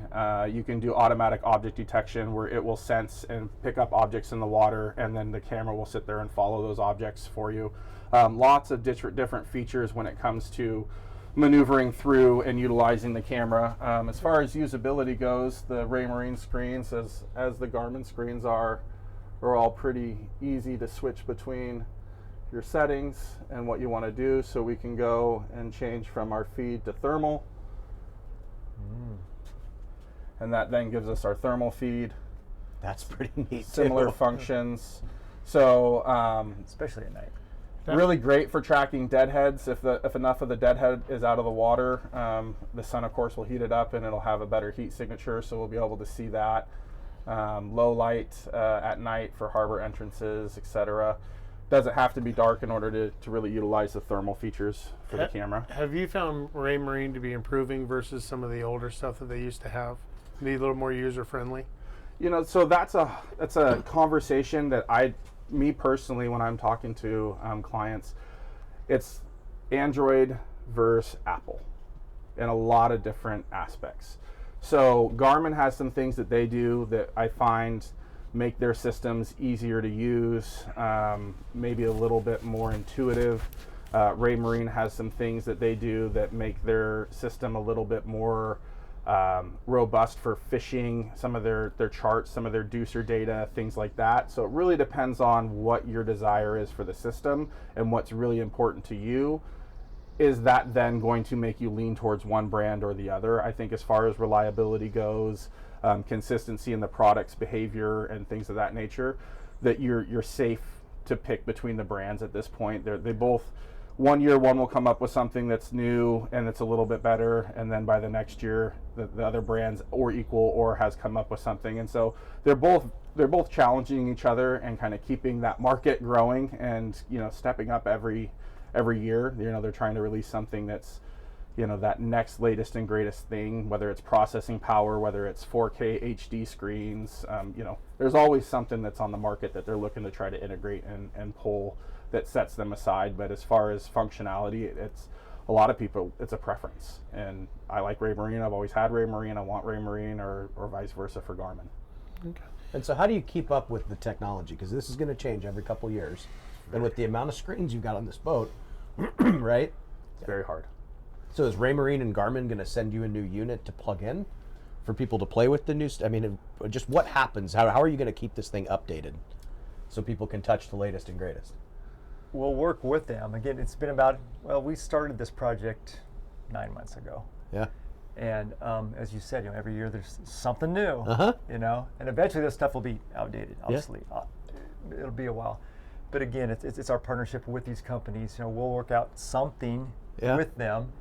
B: You can do automatic object detection, where it will sense and pick up objects in the water, and then the camera will sit there and follow those objects for you. Lots of different features when it comes to maneuvering through and utilizing the camera. As far as usability goes, the Raymarine screens, as the Garmin screens are all pretty easy to switch between your settings and what you want to do. So we can go and change from our feed to thermal. And that then gives us our thermal feed.
D: That's pretty neat.
B: Similar functions. So
C: especially at night.
B: really great for tracking deadheads. If enough of the deadhead is out of the water, the sun of course will heat it up and it'll have a better heat signature, so we'll be able to see that. Low light at night for harbor entrances, etc. Doesn't have to be dark in order to really utilize the thermal features for the camera.
A: Have you found Raymarine to be improving versus some of the older stuff that they used to have? Be a little more user friendly?
B: You know, so that's a conversation that me personally, when I'm talking to clients, it's Android versus Apple in a lot of different aspects. So Garmin has some things that they do that I find make their systems easier to use, maybe a little bit more intuitive. Raymarine has some things that they do that make their system a little bit more robust for fishing, some of their charts, some of their deucer data, things like that. So it really depends on what your desire is for the system and what's really important to you. Is that then going to make you lean towards one brand or the other? I think as far as reliability goes, consistency in the product's behavior and things of that nature, that you're safe to pick between the brands at this point. They both, one year one will come up with something that's new and it's a little bit better, and then by the next year the other brands or equal or has come up with something, and so they're both challenging each other and kind of keeping that market growing and stepping up every year. They're trying to release something that's that next latest and greatest thing, whether it's processing power, whether it's 4K HD screens. There's always something that's on the market that they're looking to try to integrate and pull that sets them aside. But as far as functionality, it's a lot of people, it's a preference. And I like Raymarine. I've always had Raymarine. I want Raymarine, or vice versa for Garmin.
A: Okay.
D: And so how do you keep up with the technology? Because this is going to change every couple years. And with the amount of screens you've got on this boat, right?
B: It's very hard.
D: So is Raymarine and Garmin going to send you a new unit to plug in for people to play with the new just what happens? How are you going to keep this thing updated so people can touch the latest and greatest?
C: We'll work with them. Again, it's been we started this project 9 months ago.
D: Yeah.
C: And as you said, every year there's something new,
D: Uh-huh.
C: and eventually this stuff will be outdated, obviously. Yeah. It'll be a while. But again, it's our partnership with these companies. We'll work out something with them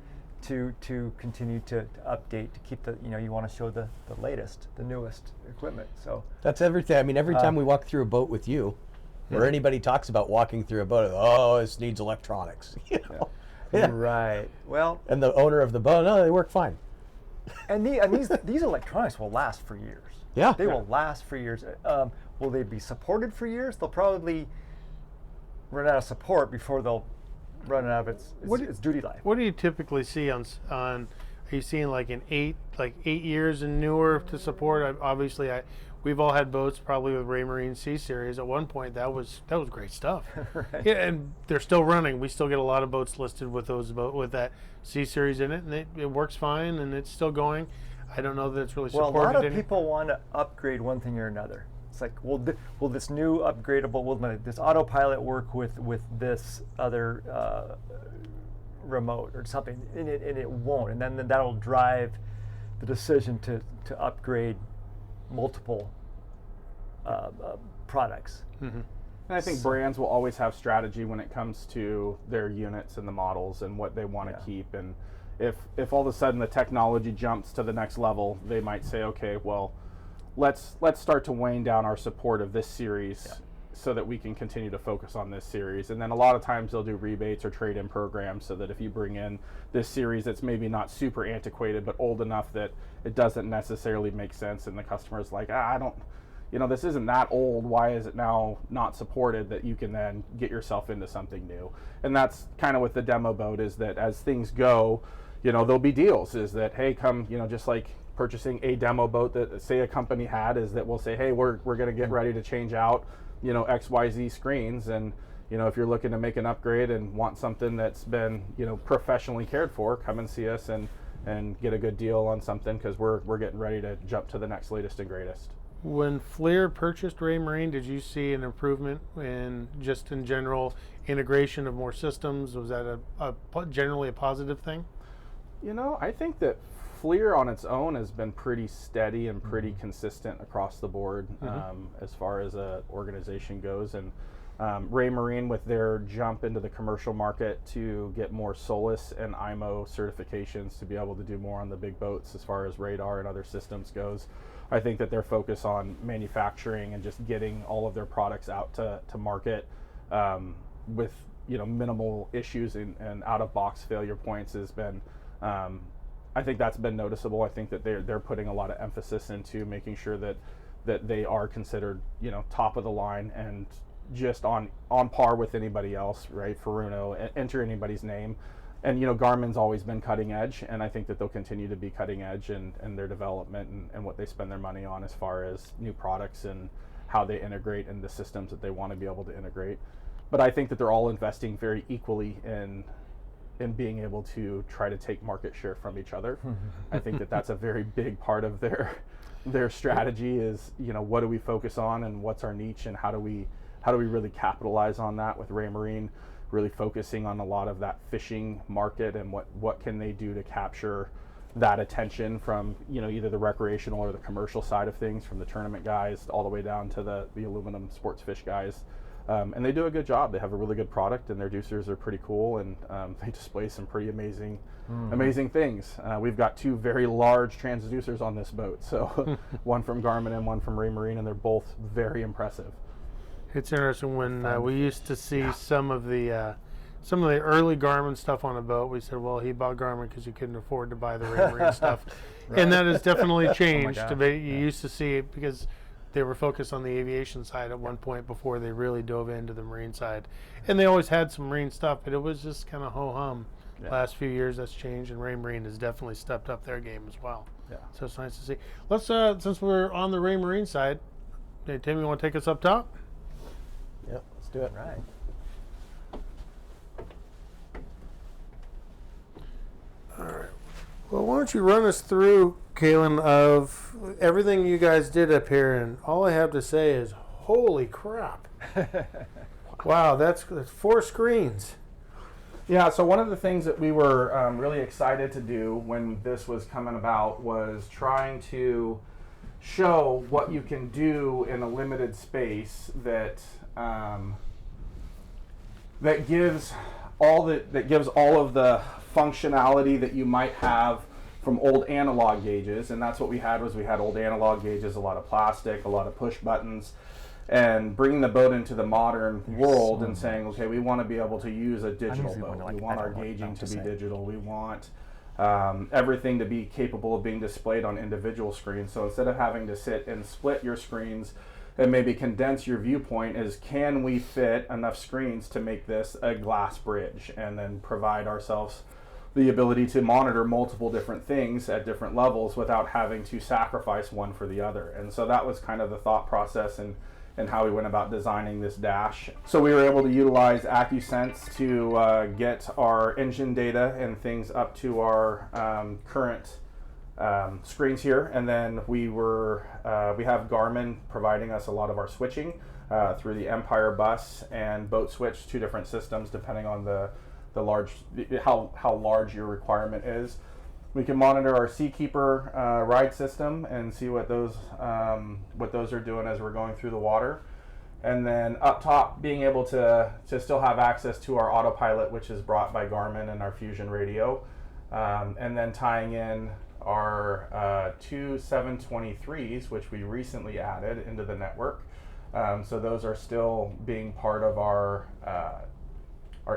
C: to continue to update, to keep you want to show the latest, the newest equipment. So
D: that's everything. I mean, every time we walk through a boat with you, or anybody talks about walking through a boat, this needs electronics. Yeah.
C: Right. Well,
D: and the owner of the boat, no, they work fine.
C: And these electronics will last for years.
D: Yeah.
C: They will last for years. Will they be supported for years? They'll probably run out of support before they'll run out of its duty life.
A: What do you typically see on? Are you seeing like 8 years and newer to support? Obviously, we've all had boats probably with Raymarine C Series. At one point, that was great stuff.
C: Right.
A: Yeah, and they're still running. We still get a lot of boats listed with with that C Series in it, and it works fine, and it's still going. I don't know that it's really supported.
C: Well, a lot of people want to upgrade one thing or another. It's like, will this new upgradable, will this autopilot work with this other remote or something? And it won't, and then that'll drive the decision to upgrade multiple products.
A: Mm-hmm.
B: And I think brands will always have strategy when it comes to their units and the models and what they want to keep. And if all of a sudden the technology jumps to the next level, they might say, okay, well, let's start to wane down our support of this series so that we can continue to focus on this series. And then a lot of times they'll do rebates or trade-in programs so that if you bring in this series that's maybe not super antiquated but old enough that it doesn't necessarily make sense and the customer's like, I don't, this isn't that old, why is it now not supported, that you can then get yourself into something new. And that's kind of with the demo boat, is that as things go, there'll be deals, is that, hey, come, just like purchasing a demo boat that say a company had, is that we'll say, hey, we're going to get ready to change out XYZ screens, and if you're looking to make an upgrade and want something that's been professionally cared for, come and see us and get a good deal on something, because we're getting ready to jump to the next latest and greatest.
A: When FLIR purchased Raymarine, did you see an improvement in just in general integration of more systems? Was that generally a positive thing?
B: I think that FLIR on its own has been pretty steady and pretty consistent across the board as far as an organization goes. And Raymarine, with their jump into the commercial market to get more SOLAS and IMO certifications to be able to do more on the big boats as far as radar and other systems goes, I think that their focus on manufacturing and just getting all of their products out to market with minimal issues and out of box failure points has been, I think that's been noticeable. I think that they're putting a lot of emphasis into making sure that they are considered top of the line and just on par with anybody else, right? Furuno, enter anybody's name. And Garmin's always been cutting edge, and I think that they'll continue to be cutting edge in their development and what they spend their money on as far as new products and how they integrate in the systems that they want to be able to integrate. But I think that they're all investing very equally in being able to try to take market share from each other. I think that that's a very big part of their strategy, is what do we focus on and what's our niche, and how do we really capitalize on that, with Raymarine really focusing on a lot of that fishing market and what can they do to capture that attention from either the recreational or the commercial side of things, from the tournament guys all the way down to the aluminum sports fish guys. And they do a good job. They have a really good product, and their juicers are pretty cool, and they display some pretty amazing things. We've got two very large transducers on this boat, so one from Garmin and one from Raymarine, and they're both very impressive.
A: It's interesting when we used to see some of the early Garmin stuff on a boat. We said, well, he bought Garmin because he couldn't afford to buy the Raymarine stuff, right. And that has definitely changed. You used to see it because they were focused on the aviation side at one point before they really dove into the marine side, and they always had some marine stuff, but it was just kind of ho hum. Last few years that's changed, and Raymarine has definitely stepped up their game as well. So it's nice to see. Let's since we're on the Raymarine side, hey, Tim, you want to take us up top?
D: Yep, let's do it.
C: Right.
A: All right. Well, why don't you run us through, Kalin, of everything you guys did up here, and all I have to say is, holy crap. Wow, that's 4 screens.
B: Yeah, so one of the things that we were really excited to do when this was coming about was trying to show what you can do in a limited space that gives all of the functionality that you might have from old analog gauges. And that's what we had old analog gauges, a lot of plastic, a lot of push buttons, and bringing the boat into the modern world and saying, okay, we want to be able to use a digital boat. We want our gauging to be digital. We want everything to be capable of being displayed on individual screens. So instead of having to sit and split your screens and maybe condense your viewpoint, can we fit enough screens to make this a glass bridge, and then provide ourselves the ability to monitor multiple different things at different levels without having to sacrifice one for the other. And so that was kind of the thought process and how we went about designing this dash. So we were able to utilize AccuSense to get our engine data and things up to our current screens here, and then we have Garmin providing us a lot of our switching through the Empire bus and boat switch, 2 different systems depending on how large your requirement is. We can monitor our Seakeeper Ride system and see what those are doing as we're going through the water. And then up top, being able to still have access to our autopilot, which is brought by Garmin, and our Fusion radio. And then tying in our 2 723s, which we recently added into the network. So those are still being part of our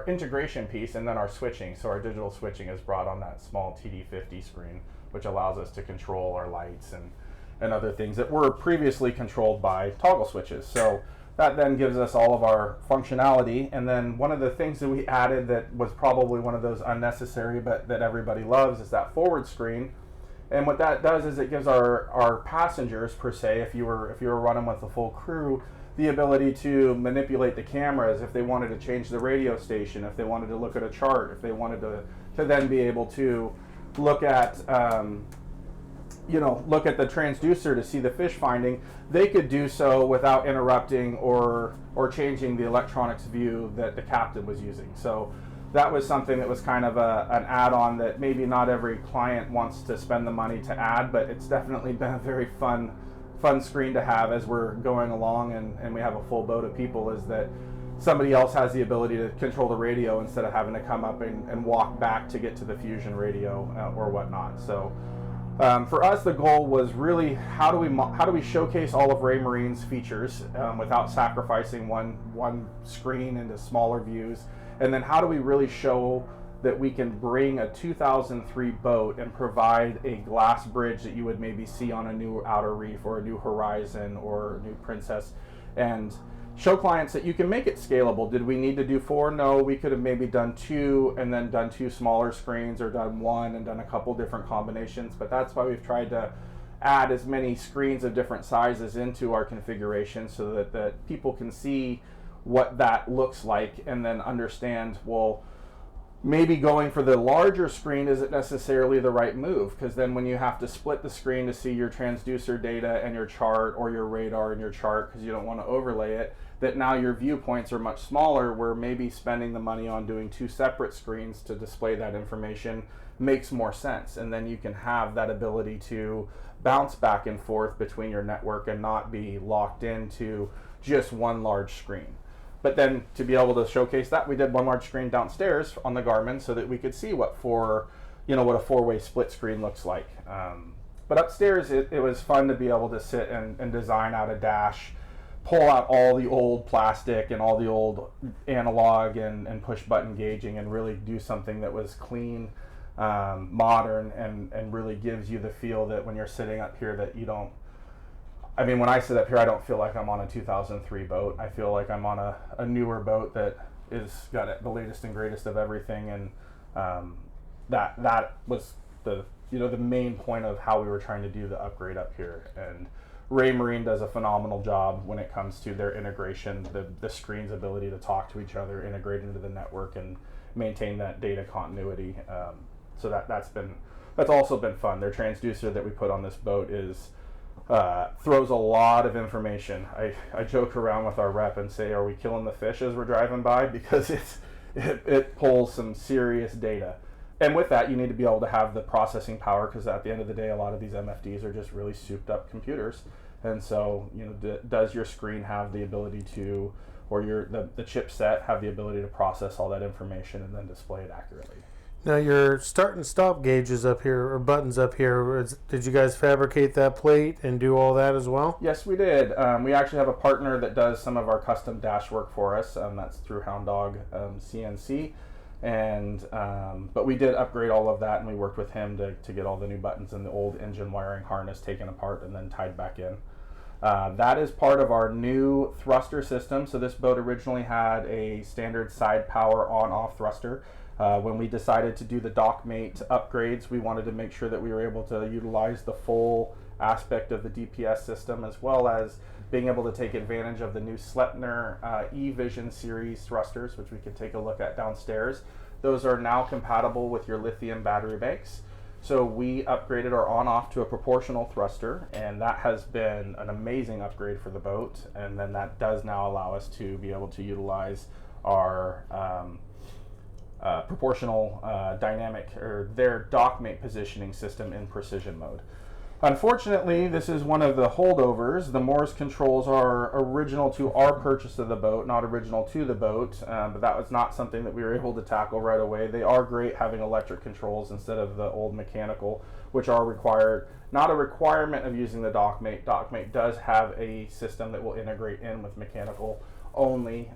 B: integration piece, and then our switching. So our digital switching is brought on that small TD50 screen, which allows us to control our lights and other things that were previously controlled by toggle switches. So that then gives us all of our functionality. And then one of the things that we added that was probably one of those unnecessary but that everybody loves is that forward screen. And what that does is it gives our passengers, per se, if you were running with the full crew, the ability to manipulate the cameras if they wanted to change the radio station, if they wanted to look at a chart, if they wanted to then be able to look at look at the transducer to see the fish finding. They could do so without interrupting or changing the electronics view that the captain was using. So that was something that was kind of an add-on that maybe not every client wants to spend the money to add, but it's definitely been a very fun screen to have as we're going along and we have a full boat of people, is that somebody else has the ability to control the radio instead of having to come up and walk back to get to the fusion radio or whatnot. So for us, the goal was really how do we showcase all of Raymarine's features without sacrificing one screen into smaller views, and then how do we really show that we can bring a 2003 boat and provide a glass bridge that you would maybe see on a new Outer Reef or a new Horizon or a new Princess, and show clients that you can make it scalable. Did we need to do 4? No, we could have maybe done 2 and then done 2 smaller screens, or done 1 and done a couple different combinations. But that's why we've tried to add as many screens of different sizes into our configuration so that people can see what that looks like and then understand, well, maybe going for the larger screen isn't necessarily the right move, because then when you have to split the screen to see your transducer data and your chart, or your radar and your chart because you don't want to overlay it, that now your viewpoints are much smaller, where maybe spending the money on doing 2 separate screens to display that information makes more sense. And then you can have that ability to bounce back and forth between your network and not be locked into just one large screen. But then to be able to showcase that, we did one large screen downstairs on the Garmin so that we could see what a 4-way split screen looks like. But upstairs, it was fun to be able to sit and design out a dash, pull out all the old plastic and all the old analog and push button gauging, and really do something that was clean, modern, and really gives you the feel that when you're sitting up here that you don't. I mean, when I sit up here, I don't feel like I'm on a 2003 boat. I feel like I'm on a newer boat that is got the latest and greatest of everything, and that was the main point of how we were trying to do the upgrade up here. And Raymarine does a phenomenal job when it comes to their integration, the screen's ability to talk to each other, integrate into the network, and maintain that data continuity. So that's also been fun. Their transducer that we put on this boat throws a lot of information. I joke around with our rep and say, are we killing the fish as we're driving by? Because it pulls some serious data. And with that, you need to be able to have the processing power, because at the end of the day, a lot of these MFDs are just really souped up computers. And so, does your screen have the ability to, or the chipset have the ability to process all that information and then display it accurately?
A: Now, your start and stop gauges up here, or buttons up here, did you guys fabricate that plate and do all that as well?
B: Yes, we did. We actually have a partner that does some of our custom dash work for us. That's through Hound Dog CNC. But we did upgrade all of that, and we worked with him to get all the new buttons and the old engine wiring harness taken apart and then tied back in. That is part of our new thruster system. So this boat originally had a standard side power on-off thruster. When we decided to do the Dockmate upgrades, we wanted to make sure that we were able to utilize the full aspect of the DPS system, as well as being able to take advantage of the new Sleipner E-Vision series thrusters, which we can take a look at downstairs. Those are now compatible with your lithium battery banks. So we upgraded our on-off to a proportional thruster, and that has been an amazing upgrade for the boat. And then that does now allow us to be able to utilize our proportional dynamic, or their Dockmate positioning system in precision mode. Unfortunately, this is one of the holdovers. The Morse controls are original to our purchase of the boat, not original to the boat, but that was not something that we were able to tackle right away. They are great having electric controls instead of the old mechanical, which are required. Not a requirement of using the Dockmate. Dockmate does have a system that will integrate in with mechanical only,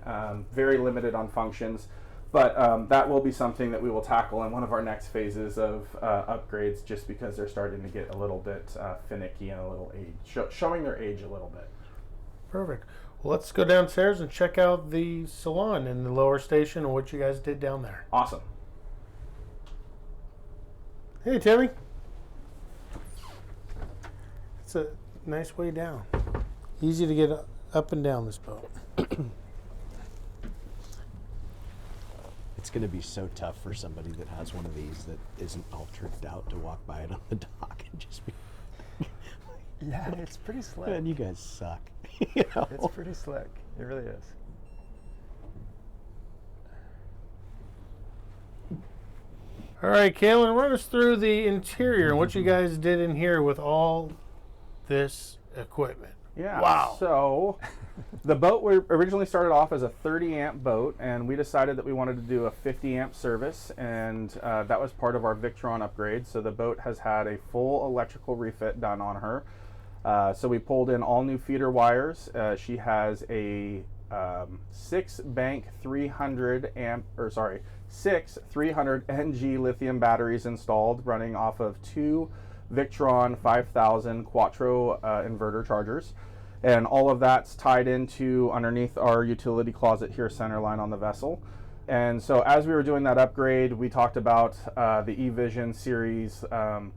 B: very limited on functions. But that will be something that we will tackle in one of our next phases of upgrades, just because they're starting to get a little bit finicky and a little age, showing their age a little bit.
A: Perfect. Well, let's go downstairs and check out the salon in the lower station and what you guys did down there.
B: Awesome.
A: Hey, Timmy. It's a nice way down. Easy to get up and down this boat.
D: It's going to be so tough for somebody that has one of these that isn't all tricked out to walk by it on the dock and just be.
C: Yeah, it's pretty slick.
D: Man, you guys suck. You know?
C: It's pretty slick. It really is.
A: All right, Kalin, run us through the interior and what you guys did in here with all this equipment.
B: Yeah.
A: Wow.
B: So the boat originally started off as a 30 amp boat, and we decided that we wanted to do a 50 amp service, and that was part of our Victron upgrade. So the boat has had a full electrical refit done on her. So we pulled in all new feeder wires. She has a 6 300 NG lithium batteries installed, running off of 2 Victron 5000 Quattro inverter chargers. And all of that's tied into underneath our utility closet here, center line on the vessel. And so as we were doing that upgrade, we talked about the eVision series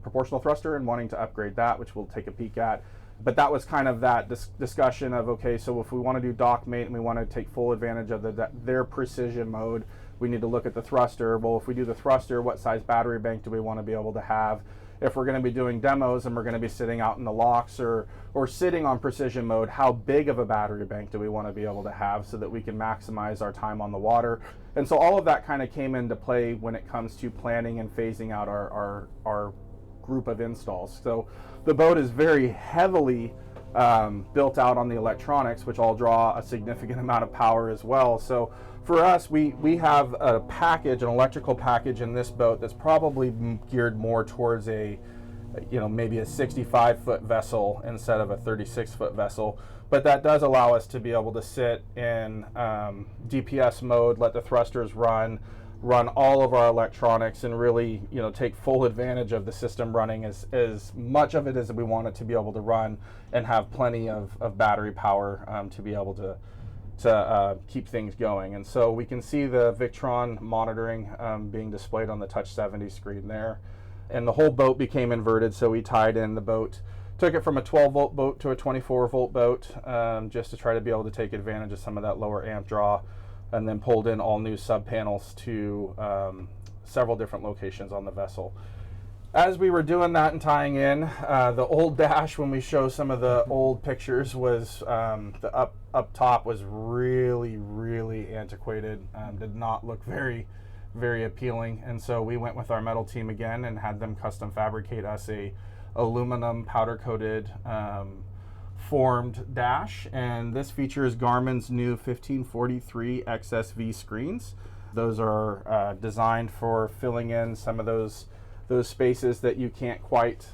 B: proportional thruster and wanting to upgrade that, which we'll take a peek at. But that was kind of that discussion of, okay, so if we want to do Dockmate and we want to take full advantage of their precision mode, we need to look at the thruster. Well, if we do the thruster, what size battery bank do we want to be able to have? If we're going to be doing demos and we're going to be sitting out in the locks or sitting on precision mode, how big of a battery bank do we want to be able to have so that we can maximize our time on the water? And so all of that kind of came into play when it comes to planning and phasing out our group of installs. So the boat is very heavily built out on the electronics, which all draw a significant amount of power as well. So for us, we have a package, an electrical package in this boat that's probably geared more towards maybe a 65-foot vessel instead of a 36-foot vessel. But that does allow us to be able to sit in DPS mode, let the thrusters run all of our electronics, and really, take full advantage of the system running as much of it as we want it to be able to run, and have plenty of battery power to be able to keep things going. And so we can see the Victron monitoring being displayed on the Touch 70 screen there. And the whole boat became inverted, so we tied in the boat, took it from a 12-volt boat to a 24-volt boat, just to try to be able to take advantage of some of that lower amp draw, and then pulled in all new sub panels to several different locations on the vessel. As we were doing that and tying in, the old dash, when we show some of the old pictures, was the up top was really, really antiquated. Did not look very, very appealing. And so we went with our metal team again and had them custom fabricate us a aluminum powder coated formed dash. And this features Garmin's new 1543 XSV screens. Those are designed for filling in some of those spaces that you can't quite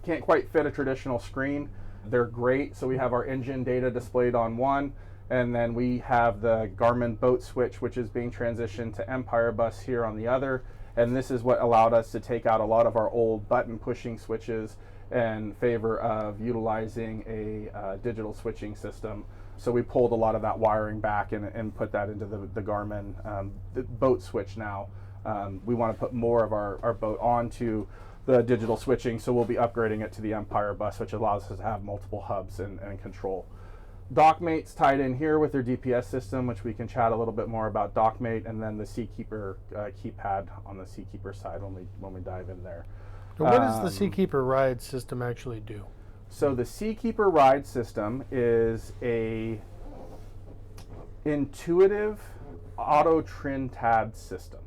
B: fit a traditional screen. They're great. So we have our engine data displayed on one, and then we have the Garmin boat switch, which is being transitioned to Empire bus here on the other. And this is what allowed us to take out a lot of our old button pushing switches in favor of utilizing a digital switching system. So we pulled a lot of that wiring back and put that into the Garmin the boat switch now. We want to put more of our boat onto the digital switching, so we'll be upgrading it to the Empire bus, which allows us to have multiple hubs and control. Dockmate's tied in here with their DPS system, which we can chat a little bit more about Dockmate, and then the Seakeeper keypad on the Seakeeper side when we dive in there.
A: Now, what does the Seakeeper Ride system actually do?
B: So the Seakeeper Ride system is a intuitive auto trim tab system.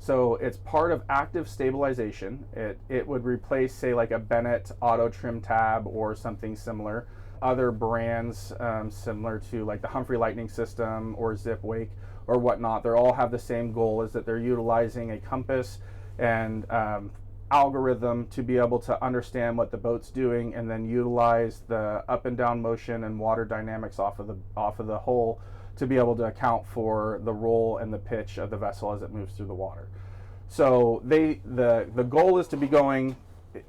B: So it's part of active stabilization. It would replace, say, like a Bennett auto trim tab or something similar. Other brands similar to like the Humphrey Lightning system or Zip Wake or whatnot, they all have the same goal, is that they're utilizing a compass and algorithm to be able to understand what the boat's doing, and then utilize the up and down motion and water dynamics off of the hull to be able to account for the roll and the pitch of the vessel as it moves through the water. So the goal is to be going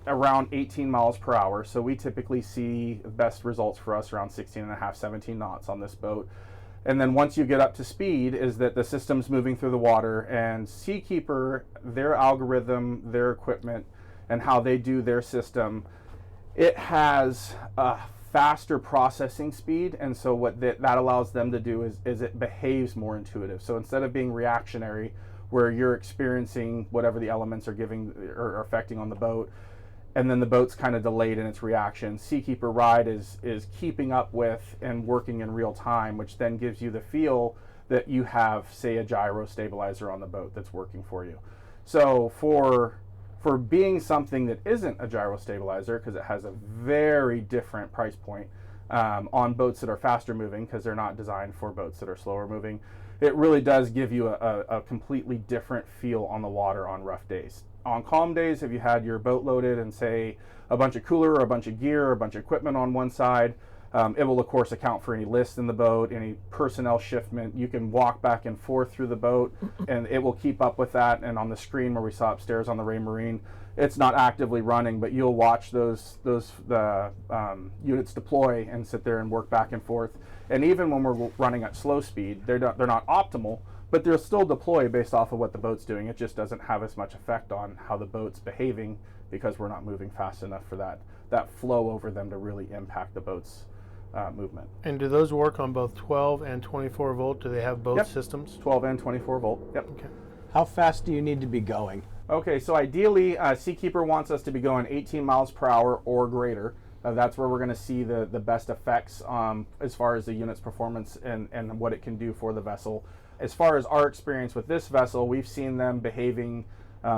B: around 18 miles per hour. So we typically see the best results for us around 16 and a half, 17 knots on this boat. And then once you get up to speed, is that the system's moving through the water, and Seakeeper, their algorithm, their equipment, and how they do their system, it has a faster processing speed. And so what that allows them to do is it behaves more intuitive. So instead of being reactionary, where you're experiencing whatever the elements are giving or affecting on the boat, and then the boat's kind of delayed in its reaction, Seakeeper Ride is keeping up with and working in real time, which then gives you the feel that you have, say, a gyro stabilizer on the boat that's working for you. So for being something that isn't a gyro stabilizer, because it has a very different price point on boats that are faster moving, because they're not designed for boats that are slower moving, it really does give you a completely different feel on the water on rough days. On calm days, if you had your boat loaded and, say, a bunch of cooler or a bunch of gear or a bunch of equipment on one side, it will of course account for any list in the boat, any personnel shiftment. You can walk back and forth through the boat and it will keep up with that. And on the screen where we saw upstairs on the Raymarine, it's not actively running, but you'll watch those units deploy and sit there and work back and forth. And even when we're running at slow speed, they're not optimal, but they'll still deploy based off of what the boat's doing. It just doesn't have as much effect on how the boat's behaving, because we're not moving fast enough for that flow over them to really impact the boat's movement.
A: And do those work on both 12 and 24 volt? Do they have both
B: Yep.
A: systems?
B: 12 and 24 volt. Yep.
A: Okay.
D: How fast do you need to be going?
B: Okay, so ideally, Seakeeper wants us to be going 18 miles per hour or greater. That's where we're going to see the best effects as far as the unit's performance and what it can do for the vessel. As far as our experience with this vessel, we've seen them behaving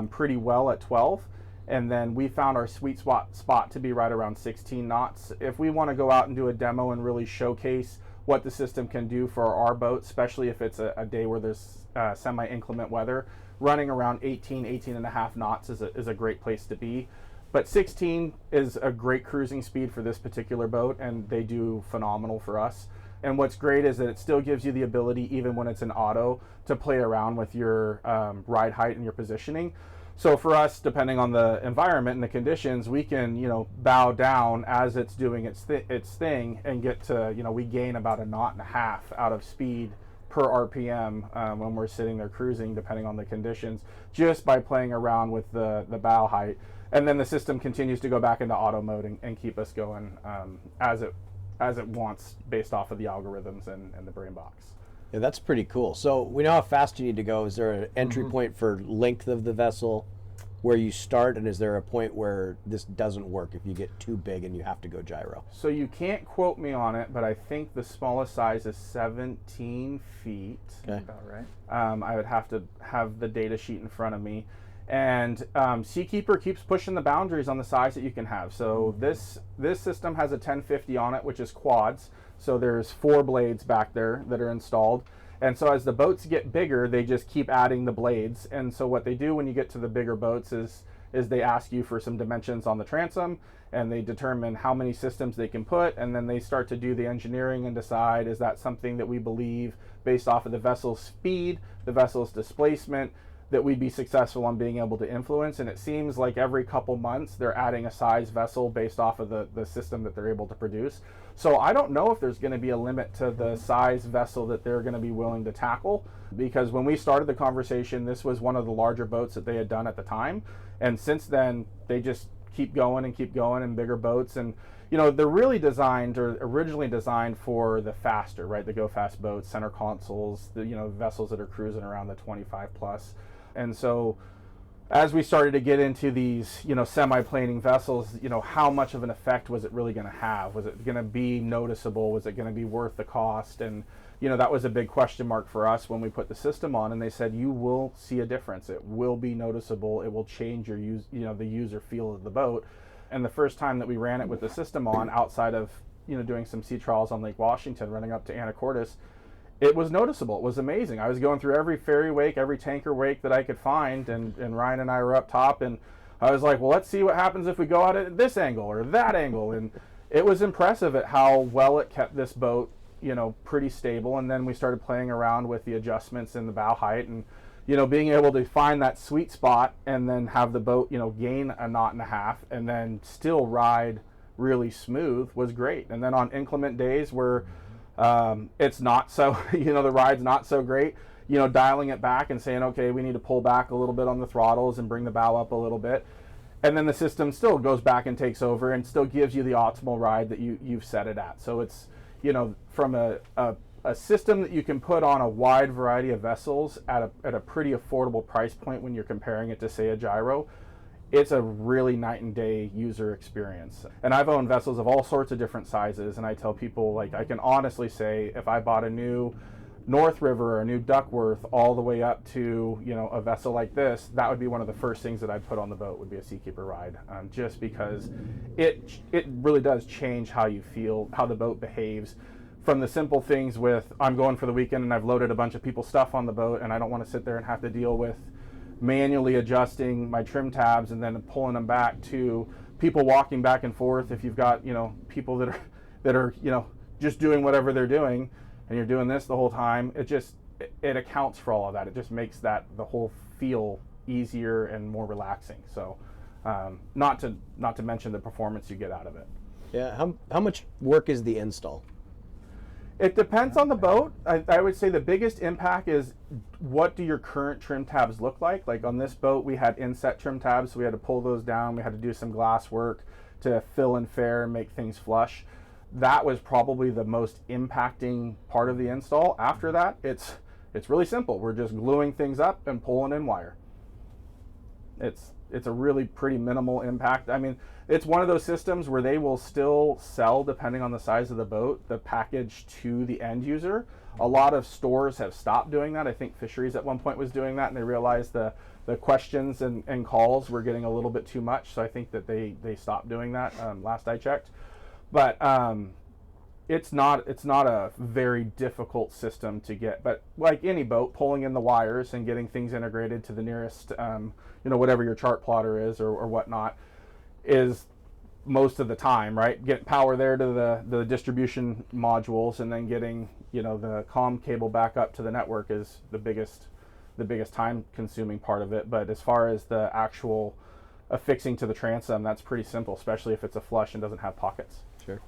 B: pretty well at 12. And then we found our sweet spot to be right around 16 knots. If we want to go out and do a demo and really showcase what the system can do for our boat, especially if it's a day where there's semi-inclement weather, running around 18 and a half knots is a great place to be. But 16 is a great cruising speed for this particular boat, and they do phenomenal for us. And what's great is that it still gives you the ability, even when it's an auto, to play around with your ride height and your positioning. So for us, depending on the environment and the conditions, we can, bow down as it's doing its thing and get to, we gain about 1.5 knots out of speed per RPM when we're sitting there cruising, depending on the conditions, just by playing around with the bow height. And then the system continues to go back into auto mode and keep us going as it wants, based off of the algorithms and the brain box.
D: Yeah, that's pretty cool. So we know how fast you need to go. Is there an entry point for length of the vessel where you start, and is there a point where this doesn't work if you get too big and you have to go gyro?
B: So you can't quote me on it, but I think the smallest size is 17 feet.
D: Okay.
C: About right.
B: I would have to have the data sheet in front of me. And Seakeeper keeps pushing the boundaries on the size that you can have. So this system has a 1050 on it, which is quads. So there's 4 blades back there that are installed. And so as the boats get bigger, they just keep adding the blades. And so what they do when you get to the bigger boats is they ask you for some dimensions on the transom, and they determine how many systems they can put, and then they start to do the engineering and decide, is that something that we believe, based off of the vessel's speed, the vessel's displacement, that we'd be successful on being able to influence. And it seems like every couple months they're adding a size vessel based off of the system that they're able to produce. So I don't know if there's going to be a limit to the size vessel that they're going to be willing to tackle, because when we started the conversation, this was one of the larger boats that they had done at the time. And since then, they just keep going and bigger boats. And they're really designed, or originally designed, for the faster, right? The go fast boats, center consoles, the vessels that are cruising around the 25 plus. And so as we started to get into these, semi-planing vessels, how much of an effect was it really going to have? Was it going to be noticeable? Was it going to be worth the cost? And that was a big question mark for us when we put the system on, and they said you will see a difference. It will be noticeable. It will change the user feel of the boat. And the first time that we ran it with the system on, outside of doing some sea trials on Lake Washington, running up to Anacortes, it was noticeable. It was amazing. I was going through every ferry wake, every tanker wake that I could find, and Ryan and I were up top, and I was like, well, let's see what happens if we go out at this angle or that angle. And it was impressive at how well it kept this boat pretty stable. And then we started playing around with the adjustments in the bow height, and being able to find that sweet spot and then have the boat gain a knot and a half and then still ride really smooth was great. And then on inclement days where it's not so the ride's not so great, dialing it back and saying, okay, we need to pull back a little bit on the throttles and bring the bow up a little bit, and then the system still goes back and takes over and still gives you the optimal ride that you've set it at. So it's from a system that you can put on a wide variety of vessels at a pretty affordable price point when you're comparing it to, say, a gyro. It's a really night and day user experience. And I've owned vessels of all sorts of different sizes, and I tell people, like, I can honestly say if I bought a new North River or a new Duckworth all the way up to a vessel like this, that would be one of the first things that I'd put on the boat would be a Seakeeper Ride, just because it really does change how you feel, how the boat behaves. From the simple things with, I'm going for the weekend and I've loaded a bunch of people's stuff on the boat and I don't want to sit there and have to deal with manually adjusting my trim tabs and then pulling them back, to people walking back and forth. If you've got people that are just doing whatever they're doing, and you're doing this the whole time, it accounts for all of that. It just makes the whole feel easier and more relaxing. So not to mention the performance you get out of it.
D: Yeah. How much work is the install?
B: It depends on the boat. I would say the biggest impact is, what do your current trim tabs look like? Like on this boat, we had inset trim tabs, so we had to pull those down. We had to do some glass work to fill and fair and make things flush. That was probably the most impacting part of the install. After that, it's really simple. We're just gluing things up and pulling in wire. It's a really pretty minimal impact. I mean, it's one of those systems where they will still sell, depending on the size of the boat, the package to the end user. A lot of stores have stopped doing that. I think Fisheries at one point was doing that, and they realized the questions and calls were getting a little bit too much. So I think that they stopped doing that last I checked. But it's not a very difficult system to get. But like any boat, pulling in the wires and getting things integrated to the nearest, whatever your chart plotter is or whatnot, is most of the time, right? Get power there to the distribution modules, and then getting the comm cable back up to the network is the biggest time consuming part of it. But as far as the actual affixing to the transom, that's pretty simple, especially if it's a flush and doesn't have pockets.
D: Sure.